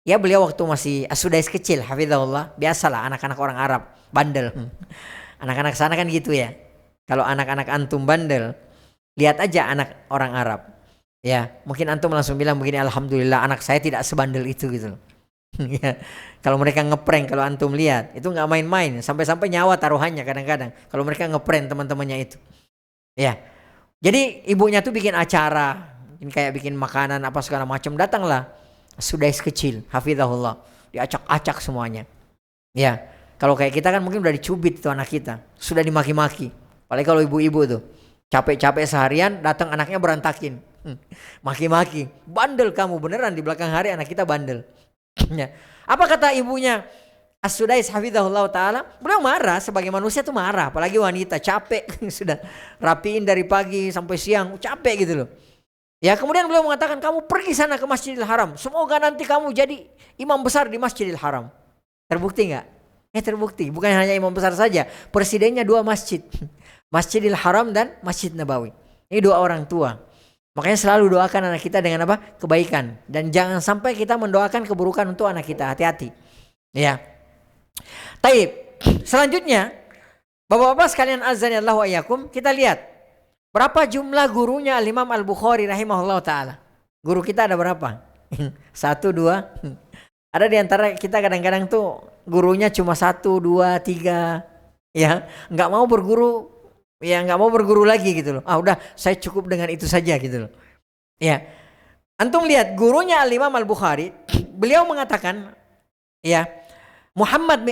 Ya, beliau waktu masih As-Sudais kecil, hafizahullah, biasalah anak-anak orang Arab bandel. Anak-anak sana kan gitu ya. Kalau anak-anak antum bandel, lihat aja anak orang Arab. Ya, mungkin antum langsung bilang begini, alhamdulillah anak saya tidak sebandel itu gitu loh. Ya, kalau mereka ngeprank, kalau antum lihat, itu nggak main-main, sampai-sampai nyawa taruhannya kadang-kadang. Kalau mereka ngeprank teman-temannya itu. Ya. Jadi ibunya tuh bikin acara, kayak bikin makanan apa segala macam, datanglah Sudais kecil, hafizahullah, diacak-acak semuanya. Ya, kalau kayak kita kan mungkin udah dicubit tuh anak kita, sudah dimaki-maki. Apalagi kalau ibu-ibu tuh capek-capek seharian, datang anaknya berantakin, maki-maki, bandel kamu, beneran di belakang hari anak kita bandel. Ya. Apa kata ibunya As-Sudais hafizahullah ta'ala? Beliau marah, sebagai manusia tuh marah, apalagi wanita capek sudah rapiin dari pagi sampai siang, capek gitu loh. Ya, kemudian beliau mengatakan, kamu pergi sana ke Masjidil Haram. Semoga nanti kamu jadi imam besar di Masjidil Haram. Terbukti nggak? Terbukti. Bukan hanya imam besar saja. Presidennya dua masjid. Masjidil Haram dan Masjid Nabawi. Ini dua orang tua. Makanya selalu doakan anak kita dengan apa? Kebaikan. Dan jangan sampai kita mendoakan keburukan untuk anak kita. Hati-hati. Ya. Taib. Selanjutnya, bapak-bapak sekalian azanillahu ayyakum, kita lihat. Berapa jumlah gurunya Al-Imam Al-Bukhari rahimahullah ta'ala? Guru kita ada berapa? 1, 2. Ada di antara kita kadang-kadang tuh gurunya cuma 1, 2, 3. Ya, nggak mau berguru. Ya, nggak mau berguru lagi gitu loh. Udah, saya cukup dengan itu saja gitu loh. Ya, antum lihat gurunya Al-Imam Al-Bukhari. Beliau mengatakan, ya, Muhammad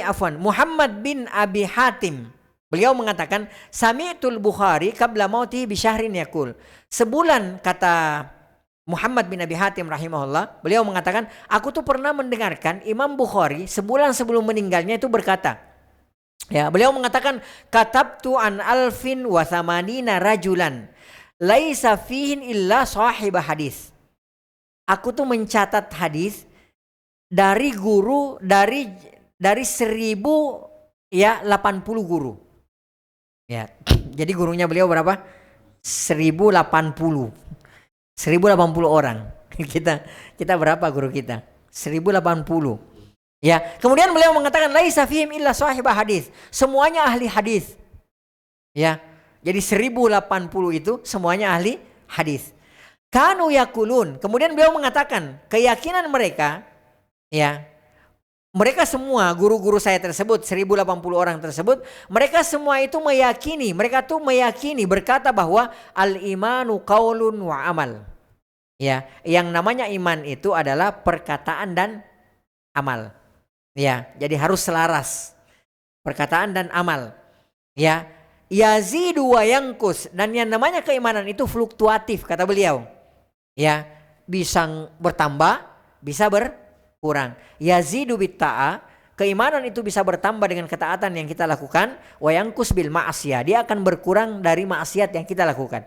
bin Abi Hatim. Beliau mengatakan, Sami'tul Bukhari qabla mauti bi syahrin yaqul. Sebulan, kata Muhammad bin Abi Hatim rahimahullah, beliau mengatakan, aku tuh pernah mendengarkan Imam Bukhari sebulan sebelum meninggalnya itu berkata. Ya, beliau mengatakan, katabtu an alfin wa thamanina rajulan laisa fihin illa sahibah hadis. Aku tuh mencatat hadis dari guru dari 1000 ya 80 guru. Ya, jadi gurunya beliau berapa? 1080 orang. Kita berapa guru kita? 1080. Ya, kemudian beliau mengatakan laisa fihim illa sahibah hadis. Semuanya ahli hadis. Ya. Jadi 1080 itu semuanya ahli hadis. Kanu yakulun. Kemudian beliau mengatakan, keyakinan mereka, ya, mereka semua guru-guru saya tersebut, 1080 orang tersebut, mereka semua itu meyakini, berkata bahwa al-imanu qaulun wa amal. Ya, yang namanya iman itu adalah perkataan dan amal. Ya, jadi harus selaras. Perkataan dan amal. Ya, yazidu wa yanqus, dan yang namanya keimanan itu fluktuatif kata beliau. Ya, bisa bertambah, bisa berkurang. Yazidu bitta'a, keimanan itu bisa bertambah dengan ketaatan yang kita lakukan, wa yanqus bil ma'siyah, dia akan berkurang dari maksiat yang kita lakukan.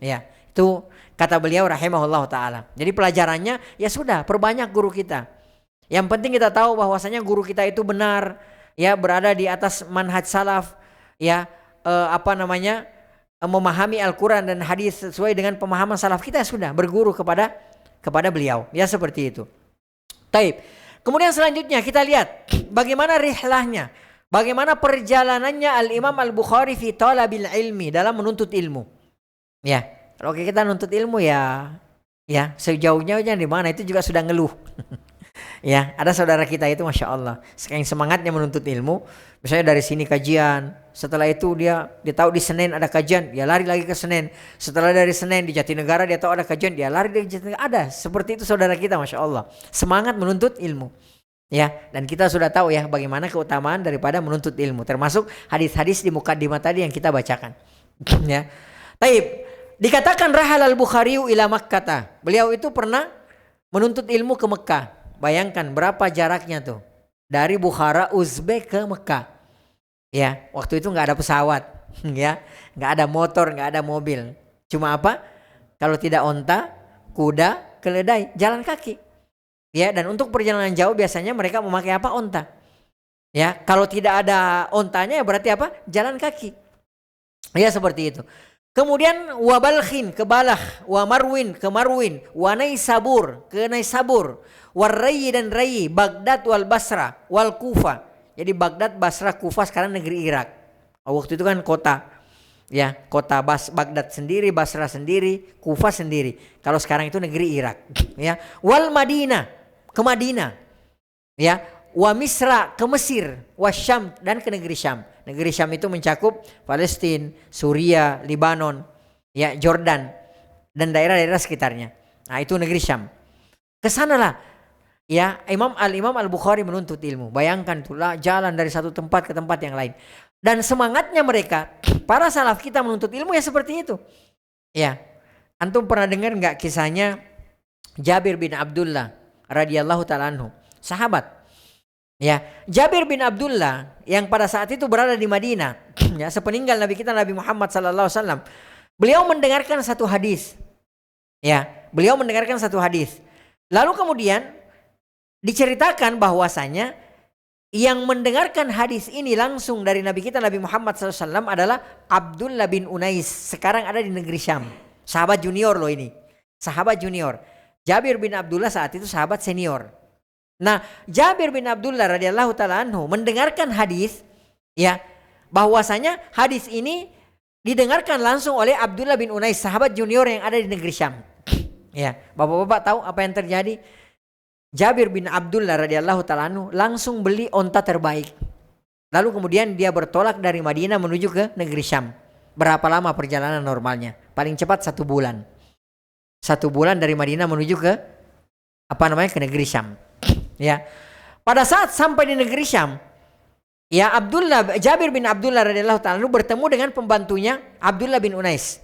Ya, itu kata beliau rahimahullah taala. Jadi pelajarannya ya sudah, perbanyak guru kita. Yang penting kita tahu bahwasanya guru kita itu benar, ya, berada di atas manhaj salaf, ya, memahami Al-Quran dan hadis sesuai dengan pemahaman salaf kita, sudah berguru kepada beliau, ya, seperti itu. Taib. Kemudian selanjutnya kita lihat bagaimana rihlahnya, bagaimana perjalanannya Al-Imam Al-Bukhari fi talabil ilmi, dalam menuntut ilmu. Ya, kalau kita nuntut ilmu ya sejauhnya di mana itu juga sudah ngeluh. Ya, ada saudara kita itu Masya Allah, saking semangatnya menuntut ilmu. Misalnya dari sini kajian, setelah itu dia tahu di Senen ada kajian, dia lari lagi ke Senen. Setelah dari Senen di Jatinegara dia tahu ada kajian, dia lari dari Jatinegara. Ada seperti itu saudara kita Masya Allah, semangat menuntut ilmu. Ya, dan kita sudah tahu ya bagaimana keutamaan daripada menuntut ilmu, termasuk hadis-hadis di mukadimah tadi yang kita bacakan. Ya, taib. Dikatakan rahal al-Bukhari ila Makkah. Beliau itu pernah menuntut ilmu ke Mekah. Bayangkan berapa jaraknya tuh. Dari Bukhara Uzbek ke Mekah. Ya, waktu itu nggak ada pesawat, ya, nggak ada motor, nggak ada mobil. Cuma apa? Kalau tidak onta, kuda, keledai, jalan kaki. Ya, dan untuk perjalanan jauh biasanya mereka memakai apa? Onta. Ya, kalau tidak ada ontanya ya berarti apa? Jalan kaki. Ya, seperti itu. Kemudian wabalkhin ke Balah, wa Marwin ke Marwin, wa Naisabur ke Naisabur, warrayi dan Rayi, Baghdad wal Basra wal Kufa. Jadi Baghdad, Basra, Kufa sekarang negeri Irak. Waktu itu kan kota, ya, kota Baghdad sendiri, Basra sendiri, Kufa sendiri. Kalau sekarang itu negeri Irak, ya. Wal Madinah ke Madinah, ya. Wa Misra ke Mesir, wa Syam dan ke negeri Syam. Negeri Syam itu mencakup Palestina, Suria, Libanon, ya, Jordan dan daerah-daerah sekitarnya. Nah, itu negeri Syam. Kesanalah ya Imam Al-Bukhari menuntut ilmu. Bayangkan itulah jalan dari satu tempat ke tempat yang lain. Dan semangatnya mereka, para salaf kita menuntut ilmu ya seperti itu. Ya. Antum pernah dengar enggak kisahnya Jabir bin Abdullah radhiyallahu taala anhu, sahabat. Ya, Jabir bin Abdullah yang pada saat itu berada di Madinah, ya, sepeninggal Nabi kita Nabi Muhammad sallallahu alaihi wasallam. Beliau mendengarkan satu hadis. Ya, beliau mendengarkan satu hadis. Lalu kemudian diceritakan bahwasanya yang mendengarkan hadis ini langsung dari Nabi kita Nabi Muhammad sallallahu alaihi wasallam adalah Abdullah bin Unais. Sekarang ada di negeri Syam. Sahabat junior loh ini. Sahabat junior. Jabir bin Abdullah saat itu sahabat senior. Nah, Jabir bin Abdullah radhiyallahu taala anhu mendengarkan hadis, ya, bahwasanya hadis ini didengarkan langsung oleh Abdullah bin Unais, sahabat junior yang ada di negeri Syam. Ya, Bapak-bapak tahu apa yang terjadi? Jabir bin Abdullah radhiyallahu taala anhu langsung beli onta terbaik. Lalu kemudian dia bertolak dari Madinah menuju ke negeri Syam. Berapa lama perjalanan normalnya? Paling cepat 1 bulan. 1 bulan dari Madinah menuju ke ke negeri Syam. Ya, pada saat sampai di negeri Syam, ya, Jabir bin Abdullah radhiyallahu taala bertemu dengan pembantunya Abdullah bin Unais.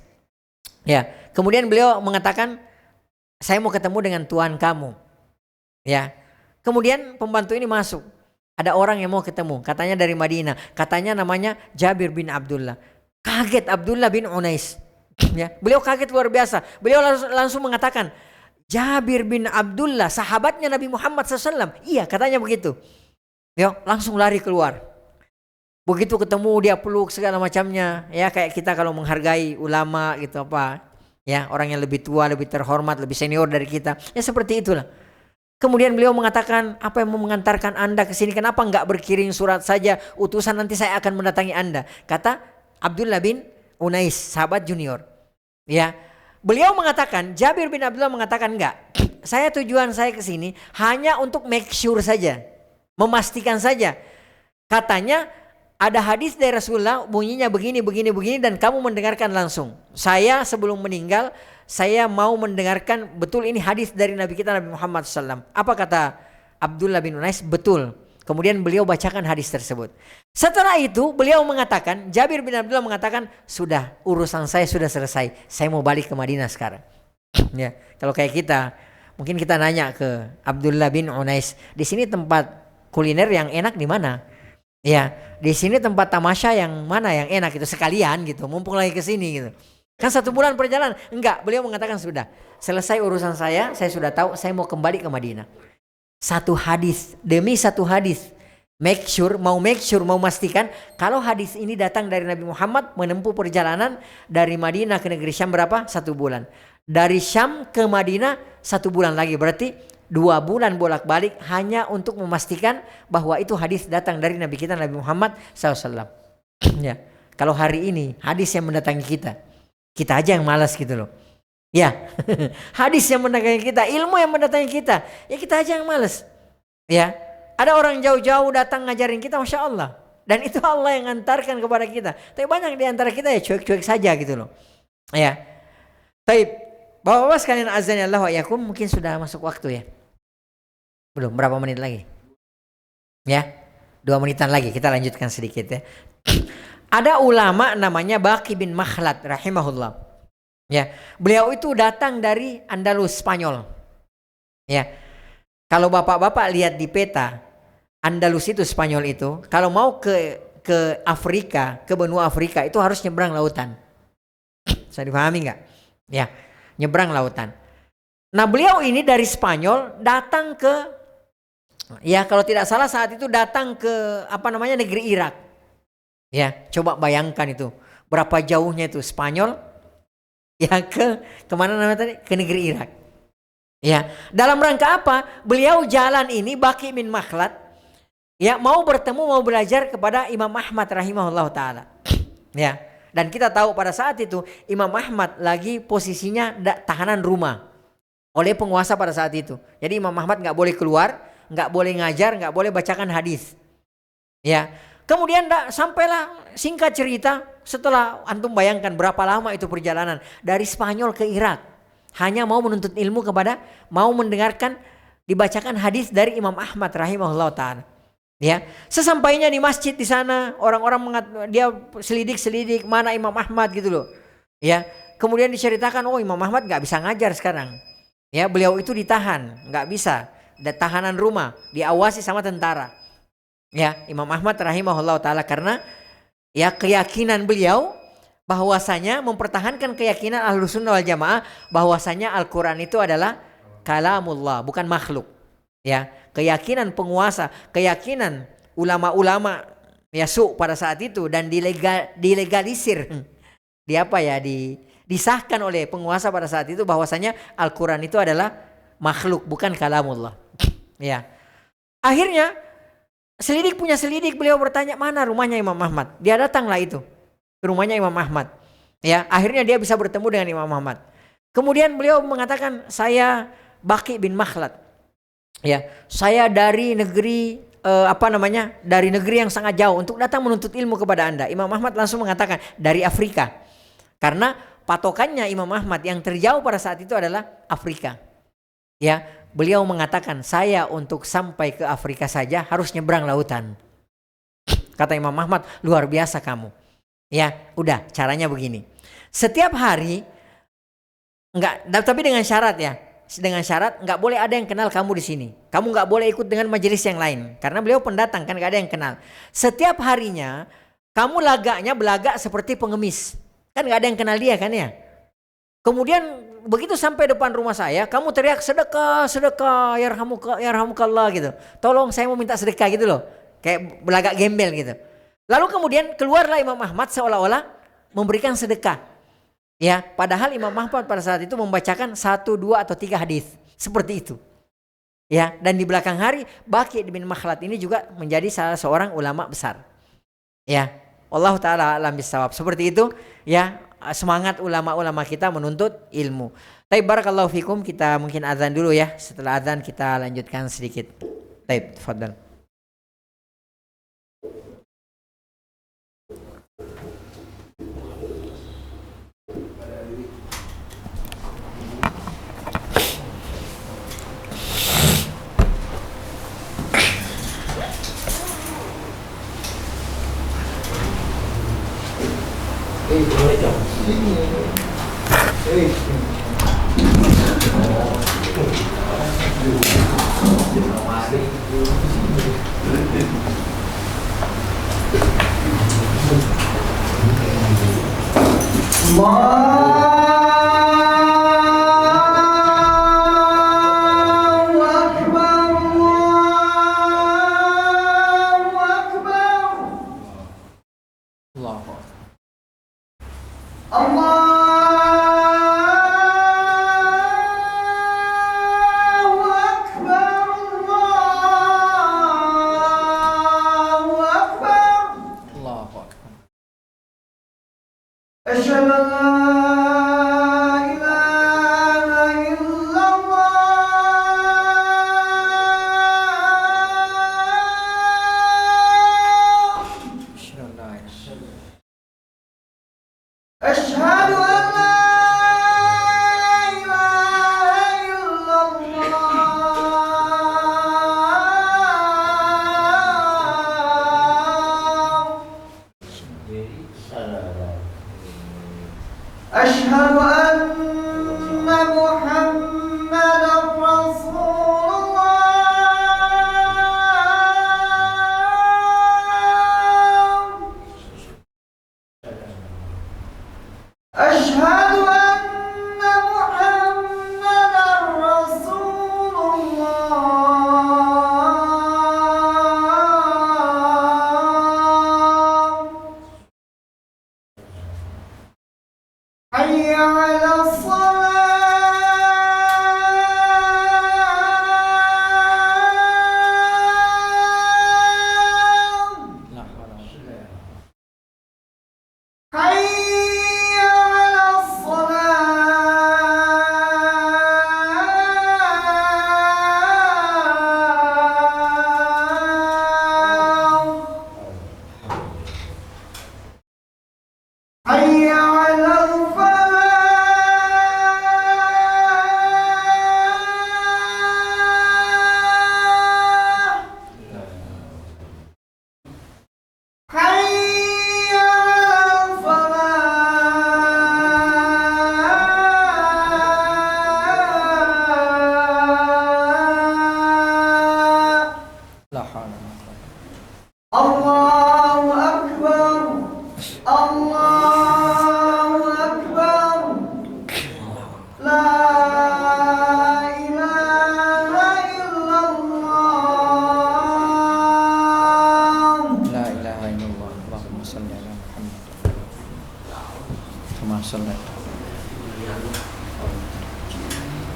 Ya, kemudian beliau mengatakan, saya mau ketemu dengan tuan kamu. Ya, kemudian pembantu ini masuk. Ada orang yang mau ketemu, katanya dari Madinah, katanya namanya Jabir bin Abdullah. Kaget Abdullah bin Unais. Ya, beliau kaget luar biasa. Beliau langsung mengatakan, Jabir bin Abdullah, sahabatnya Nabi Muhammad SAW. Iya, katanya begitu. Ya, langsung lari keluar. Begitu ketemu dia peluk segala macamnya. Ya, kayak kita kalau menghargai ulama gitu apa. Ya, orang yang lebih tua, lebih terhormat, lebih senior dari kita. Ya, seperti itulah. Kemudian beliau mengatakan, apa yang mau mengantarkan Anda ke sini? Kenapa enggak berkirim surat saja? Utusan nanti saya akan mendatangi Anda. Kata Abdullah bin Unais, sahabat junior. Ya. Beliau mengatakan, Jabir bin Abdullah mengatakan enggak. Tujuan saya ke sini hanya untuk make sure saja. Memastikan saja. Katanya ada hadis dari Rasulullah bunyinya begini dan kamu mendengarkan langsung. Saya sebelum meninggal, saya mau mendengarkan betul ini hadis dari Nabi kita Nabi Muhammad SAW. Apa kata Abdullah bin Unais? Betul. Kemudian beliau bacakan hadis tersebut. Setelah itu beliau mengatakan, Jabir bin Abdullah mengatakan, sudah, urusan saya sudah selesai. Saya mau balik ke Madinah sekarang. Ya, kalau kayak kita, mungkin kita nanya ke Abdullah bin Unais, di sini tempat kuliner yang enak di mana? Ya, di sini tempat tamasya yang mana yang enak itu sekalian gitu. Mumpung lagi ke sini gitu. Kan 1 bulan perjalanan. Enggak, beliau mengatakan sudah, selesai urusan saya sudah tahu, saya mau kembali ke Madinah. 1 hadis demi 1 hadis. Make sure, mau memastikan kalau hadis ini datang dari Nabi Muhammad, menempuh perjalanan dari Madinah ke negeri Syam berapa? 1 bulan. Dari Syam ke Madinah 1 bulan lagi, berarti 2 bulan bolak-balik hanya untuk memastikan bahwa itu hadis datang dari Nabi kita Nabi Muhammad SAW. Ya, kalau hari ini hadis yang mendatangi kita aja yang malas gitu loh. Ya, hadis yang mendatangi kita, ilmu yang mendatangi kita, ya kita aja yang malas. Ya, ada orang jauh-jauh datang ngajarin kita, masya Allah. Dan itu Allah yang antarkan kepada kita. Tapi banyak di antara kita ya cuek-cuek saja gitu loh. Ya, baik. Bapak-bapak sekalian, azan Allah wa yakum, mungkin sudah masuk waktu ya. Belum, berapa menit lagi? Ya, 2 menitan lagi, kita lanjutkan sedikit ya. Ada ulama namanya Baqi bin Makhlad rahimahullah. Ya, beliau itu datang dari Andalus, Spanyol. Ya, kalau bapak-bapak lihat di peta, Andalus itu, Spanyol itu, kalau mau ke Afrika, ke benua Afrika itu harus nyebrang lautan. Bisa dipahami nggak? Ya, nyebrang lautan. Nah, beliau ini dari Spanyol datang ke, ya kalau tidak salah saat itu datang ke negeri Irak. Ya, coba bayangkan itu berapa jauhnya itu Spanyol ya kemana namanya tadi, ke negeri Irak. Ya, dalam rangka apa? Beliau jalan ini Baqi bin Makhlad, ya mau bertemu, mau belajar kepada Imam Ahmad rahimahullah taala. Ya, dan kita tahu pada saat itu Imam Ahmad lagi posisinya tahanan rumah oleh penguasa pada saat itu. Jadi Imam Ahmad nggak boleh keluar, nggak boleh ngajar, nggak boleh bacakan hadis. Ya, kemudian sampailah, singkat cerita, setelah antum bayangkan berapa lama itu perjalanan dari Spanyol ke Irak, hanya mau menuntut ilmu mau mendengarkan dibacakan hadis dari Imam Ahmad rahimahullah taala. Ya, sesampainya di masjid di sana, orang-orang dia selidik mana Imam Ahmad gitu loh. Ya, kemudian diceritakan, oh Imam Ahmad nggak bisa ngajar sekarang. Ya, beliau itu ditahan, nggak bisa, tahanan rumah, diawasi sama tentara. Ya, Imam Ahmad rahimahullah taala, karena ya keyakinan beliau bahwasanya mempertahankan keyakinan Ahlussunnah wal Jamaah bahwasanya Al-Qur'an itu adalah kalamullah, bukan makhluk. Ya, keyakinan penguasa, keyakinan ulama-ulama ya pada saat itu, dan dilegalisir. Disahkan oleh penguasa pada saat itu bahwasanya Al-Qur'an itu adalah makhluk, bukan kalamullah. Ya. Akhirnya selidik beliau bertanya mana rumahnya Imam Ahmad. Dia datanglah itu ke rumahnya Imam Ahmad. Ya, akhirnya dia bisa bertemu dengan Imam Ahmad. Kemudian beliau mengatakan, saya Baqi bin Makhlad. Ya, saya dari negeri dari negeri yang sangat jauh untuk datang menuntut ilmu kepada Anda. Imam Ahmad langsung mengatakan dari Afrika. Karena patokannya Imam Ahmad yang terjauh pada saat itu adalah Afrika. Ya, beliau mengatakan, saya untuk sampai ke Afrika saja harus nyebrang lautan. Kata Imam Ahmad, luar biasa kamu. Ya, udah caranya begini. Setiap hari tapi dengan syarat ya. Dengan syarat nggak boleh ada yang kenal kamu di sini. Kamu nggak boleh ikut dengan majelis yang lain. Karena beliau pendatang kan, nggak ada yang kenal. Setiap harinya kamu belagak seperti pengemis. Kan nggak ada yang kenal dia kan ya. Kemudian begitu sampai depan rumah saya, kamu teriak sedekah, yarhamukallah gitu. Tolong saya mau minta sedekah gitu loh. Kayak belagak gembel gitu. Lalu kemudian keluarlah Imam Ahmad seolah-olah memberikan sedekah. Ya, padahal Imam Ahmad pada saat itu membacakan 1, 2 atau 3 hadis seperti itu. Ya, dan di belakang hari Baqi bin Makhlad ini juga menjadi salah seorang ulama besar. Ya, Allah taala alam bisawab. Seperti itu ya, semangat ulama-ulama kita menuntut ilmu. Baik, barakallahu fikum, kita mungkin azan dulu ya. Setelah azan kita lanjutkan sedikit. Baik, tafadhal. أشهد أن لا Allahu Akbar. Allahu Akbar. La ilaha illallah. La ilaha illallah. Allahumma shalli ala Muhammad. Kama shallaita.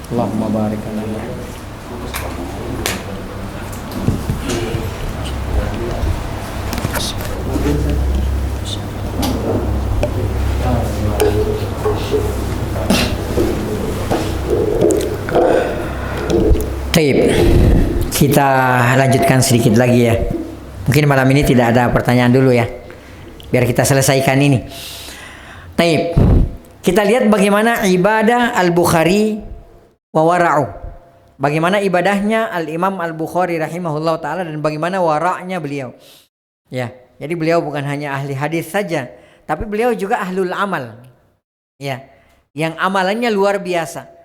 Allahumma barik ala Muhammad. Taib. Kita lanjutkan sedikit lagi ya. Mungkin malam ini tidak ada pertanyaan dulu ya. Biar kita selesaikan ini. Taib. Kita lihat bagaimana ibadah Al-Bukhari wa wara'u. Bagaimana ibadahnya Al-Imam Al-Bukhari rahimahullah ta'ala dan bagaimana wara'nya beliau. Ya, jadi beliau bukan hanya ahli hadis saja, tapi beliau juga ahlul amal. Ya, yang amalannya luar biasa.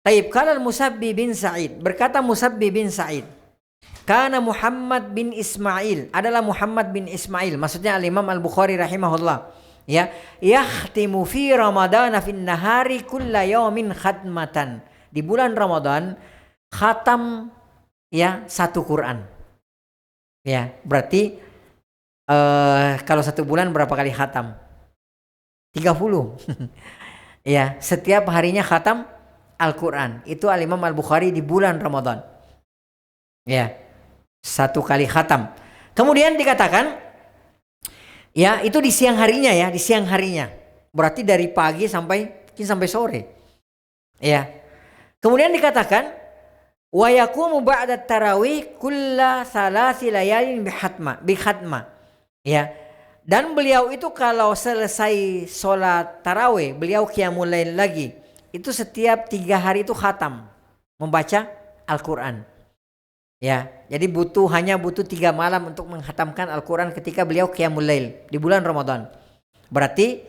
Taib, qala Musabbi bin Sa'id, berkata Musabbi bin Sa'id, kana Muhammad bin Ismail, adalah Muhammad bin Ismail, maksudnya Al-Imam Al-Bukhari rahimahullah. Ya, yakhtimu fi Ramadan fin nahari kulla yawmin khatmatan. Di bulan Ramadan khatam ya satu Quran. Ya, berarti kalau satu bulan berapa kali khatam? 30. Ya, setiap harinya khatam Al-Quran. Itu Al-Imam Al-Bukhari di bulan Ramadan. Ya, satu kali khatam. Kemudian dikatakan, ya itu di siang harinya ya, di siang harinya. Berarti dari pagi sampai sore. Ya. Kemudian dikatakan, wa yaqumu ba'da tarawih kulla salasi layalin bikhatma. Ya. Dan beliau itu kalau selesai sholat tarawih, beliau qiyamul lail lagi. Itu setiap 3 hari itu khatam, membaca Al-Quran. Ya, jadi hanya butuh 3 malam untuk menghatamkan Al-Quran ketika beliau qiyamul lail di bulan Ramadan. Berarti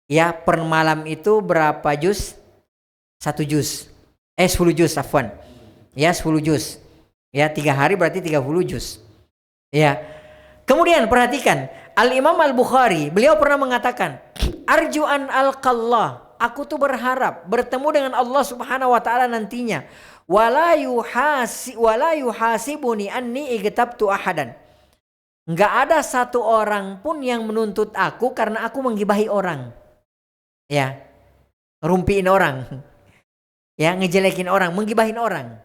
ya per malam itu berapa juz? 1 juz. 10 juz afwan. Ya 10 juz. Ya 3 hari berarti 30 juz. Ya. Kemudian perhatikan, Al-Imam Al-Bukhari, beliau pernah mengatakan, arju an alqallah, aku tuh berharap bertemu dengan Allah Subhanahu wa taala nantinya. Wala yuhasibuni anni igtabtu ahadan. Enggak ada satu orang pun yang menuntut aku karena aku menggibahi orang. Ya. Rumpiin orang. Ya, ngejelekin orang, menggibahin orang.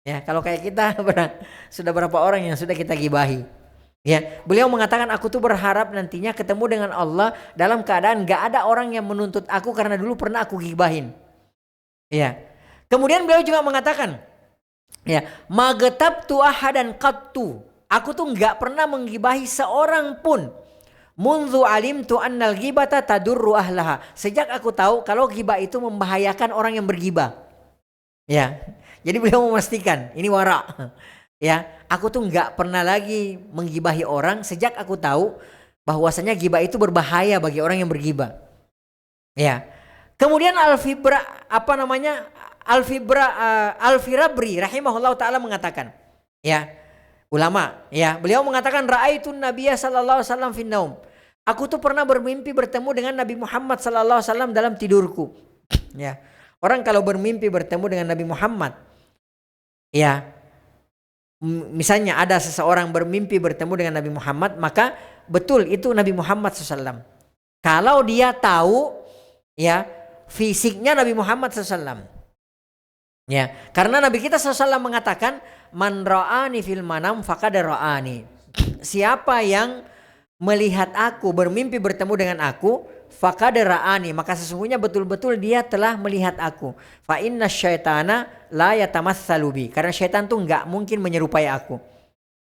Ya, kalau kayak kita sudah berapa orang yang sudah kita gibahi. Ya, beliau mengatakan aku tuh berharap nantinya ketemu dengan Allah dalam keadaan gak ada orang yang menuntut aku karena dulu pernah aku gibahin. Ya. Kemudian beliau juga mengatakan, ya, magetabtu ahadan qattu. Aku tuh gak pernah menggibahi seorang pun. Munzu alimtu annal ghibata tadurru ahlaha. Sejak aku tahu kalau ghibah itu membahayakan orang yang berghibah. Ya. Jadi beliau memastikan ini wara. Ya, aku tuh nggak pernah lagi menggibahi orang sejak aku tahu bahwasanya gibah itu berbahaya bagi orang yang bergibah. Ya. Kemudian Al-Firabri rahimahullah taala mengatakan, ya, ulama, ya, beliau mengatakan ra'aitun nabiyya sallallahu alaihi wasallam fin naum. Aku tuh pernah bermimpi bertemu dengan Nabi Muhammad sallallahu alaihi wasallam dalam tidurku. Ya. Orang kalau bermimpi bertemu dengan Nabi Muhammad, ya, misalnya ada seseorang bermimpi bertemu dengan Nabi Muhammad, maka betul itu Nabi Muhammad SAW. Kalau dia tahu ya fisiknya Nabi Muhammad SAW. Ya, karena Nabi kita SAW mengatakan man ra'ani fil manam faqad ra'ani. Siapa yang melihat aku, bermimpi bertemu dengan aku, faqad ra'ani, maka sesungguhnya betul-betul dia telah melihat aku. Fa inna syaitana la yatamassalu bi, karena syaitan tuh enggak mungkin menyerupai aku.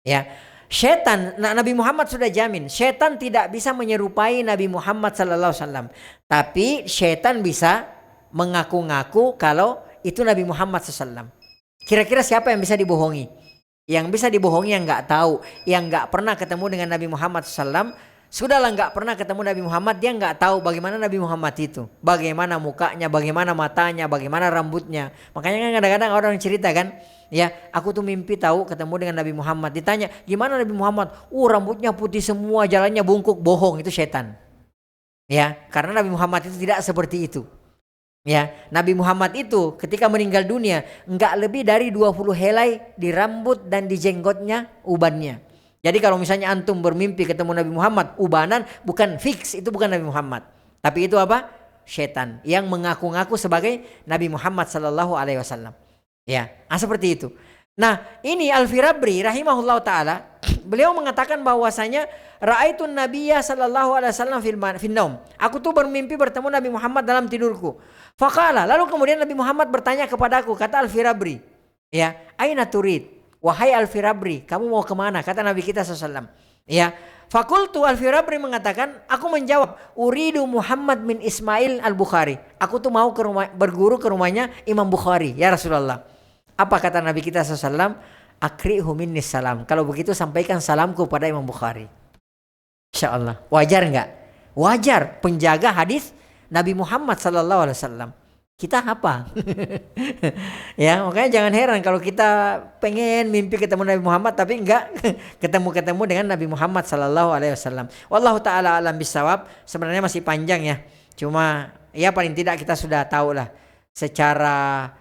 Ya. Syaitan, Nabi Muhammad sudah jamin, syaitan tidak bisa menyerupai Nabi Muhammad sallallahu alaihi wasallam. Tapi syaitan bisa mengaku-ngaku kalau itu Nabi Muhammad sallallahu alaihi wasallam. Kira-kira siapa yang bisa dibohongi? Yang bisa dibohongi yang enggak tahu, yang enggak pernah ketemu dengan Nabi Muhammad sallallahu alaihi wasallam, Sudahlah nggak pernah ketemu Nabi Muhammad, dia nggak tahu bagaimana Nabi Muhammad itu, bagaimana mukanya, bagaimana matanya, bagaimana rambutnya. Makanya kan kadang-kadang orang cerita kan, ya aku tuh mimpi tahu ketemu dengan Nabi Muhammad. Ditanya gimana Nabi Muhammad, rambutnya putih semua, jalannya bungkuk, bohong, itu setan. Ya, karena Nabi Muhammad itu tidak seperti itu. Ya, Nabi Muhammad itu ketika meninggal dunia nggak lebih dari 20 helai di rambut dan di jenggotnya, ubannya. Jadi kalau misalnya antum bermimpi ketemu Nabi Muhammad ubanan, bukan fix, itu bukan Nabi Muhammad. Tapi itu apa? Setan yang mengaku-ngaku sebagai Nabi Muhammad sallallahu alaihi wasallam. Ya, seperti itu. Nah, ini Al-Firabri rahimahullah taala, beliau mengatakan bahwasanya ra'aitun nabiyya sallallahu alaihi wasallam fil naum. Aku tuh bermimpi bertemu Nabi Muhammad dalam tidurku. Faqala, lalu kemudian Nabi Muhammad bertanya kepadaku, kata Al-Firabri, ya, aina turid? Wahai Al-Firabri, kamu mau kemana? Kata Nabi kita SAW. Ya, fakultu, Al-Firabri mengatakan, aku menjawab, uridu Muhammad bin Ismail Al-Bukhari. Aku tuh mau berguru ke rumahnya Imam Bukhari, ya Rasulullah. Apa kata Nabi kita SAW? Akri'hu minnis salam. Kalau begitu sampaikan salamku pada Imam Bukhari. Insya Allah. Wajar nggak? Wajar, penjaga hadis Nabi Muhammad SAW. Kita apa? Ya, makanya jangan heran kalau kita pengen mimpi ketemu Nabi Muhammad tapi enggak ketemu dengan Nabi Muhammad sallallahu alaihi wasallam. Wallahu taala alam bisawab. Sebenarnya masih panjang ya. Cuma ya paling tidak kita sudah tahu lah secara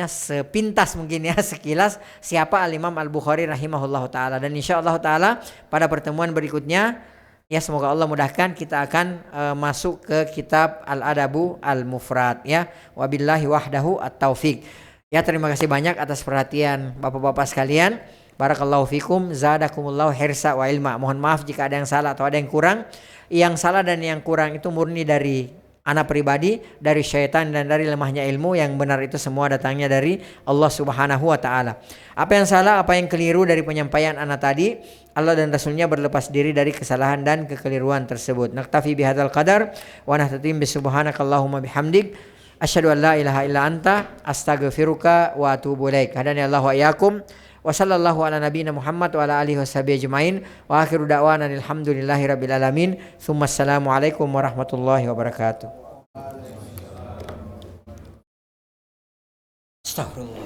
sepintas mungkin ya, sekilas siapa Al-Imam Al-Bukhari rahimahullahu taala, dan insyaallah taala pada pertemuan berikutnya ya semoga Allah mudahkan kita akan masuk ke kitab Al-Adabu Al-Mufrad ya. Wabillahi wahdahu at-taufiq. Ya, terima kasih banyak atas perhatian Bapak-bapak sekalian. Barakallahu fikum, zadakumullahu hirsa wa ilma. Mohon maaf jika ada yang salah atau ada yang kurang. Yang salah dan yang kurang itu murni dari ana pribadi, dari syaitan dan dari lemahnya ilmu. Yang benar itu semua datangnya dari Allah Subhanahu wa taala. Apa yang salah, apa yang keliru dari penyampaian ana tadi, Allah dan Rasulnya berlepas diri dari kesalahan dan kekeliruan tersebut. Naktafi bihadzal qadar wa nahtatim bi subhanakallahumma bihamdik asyhadu an la ilaha illa anta astaghfiruka wa atubu ilaik. Hadani Allah wa iyyakum wa sallallahu ala nabiyyina Muhammad wa ala alihi washabihi ajmain wa akhiru da'wana alhamdulillahi rabbil alamin. Tsumma assalamu alaikum warahmatullahi wabarakatuh. Astagfirullah.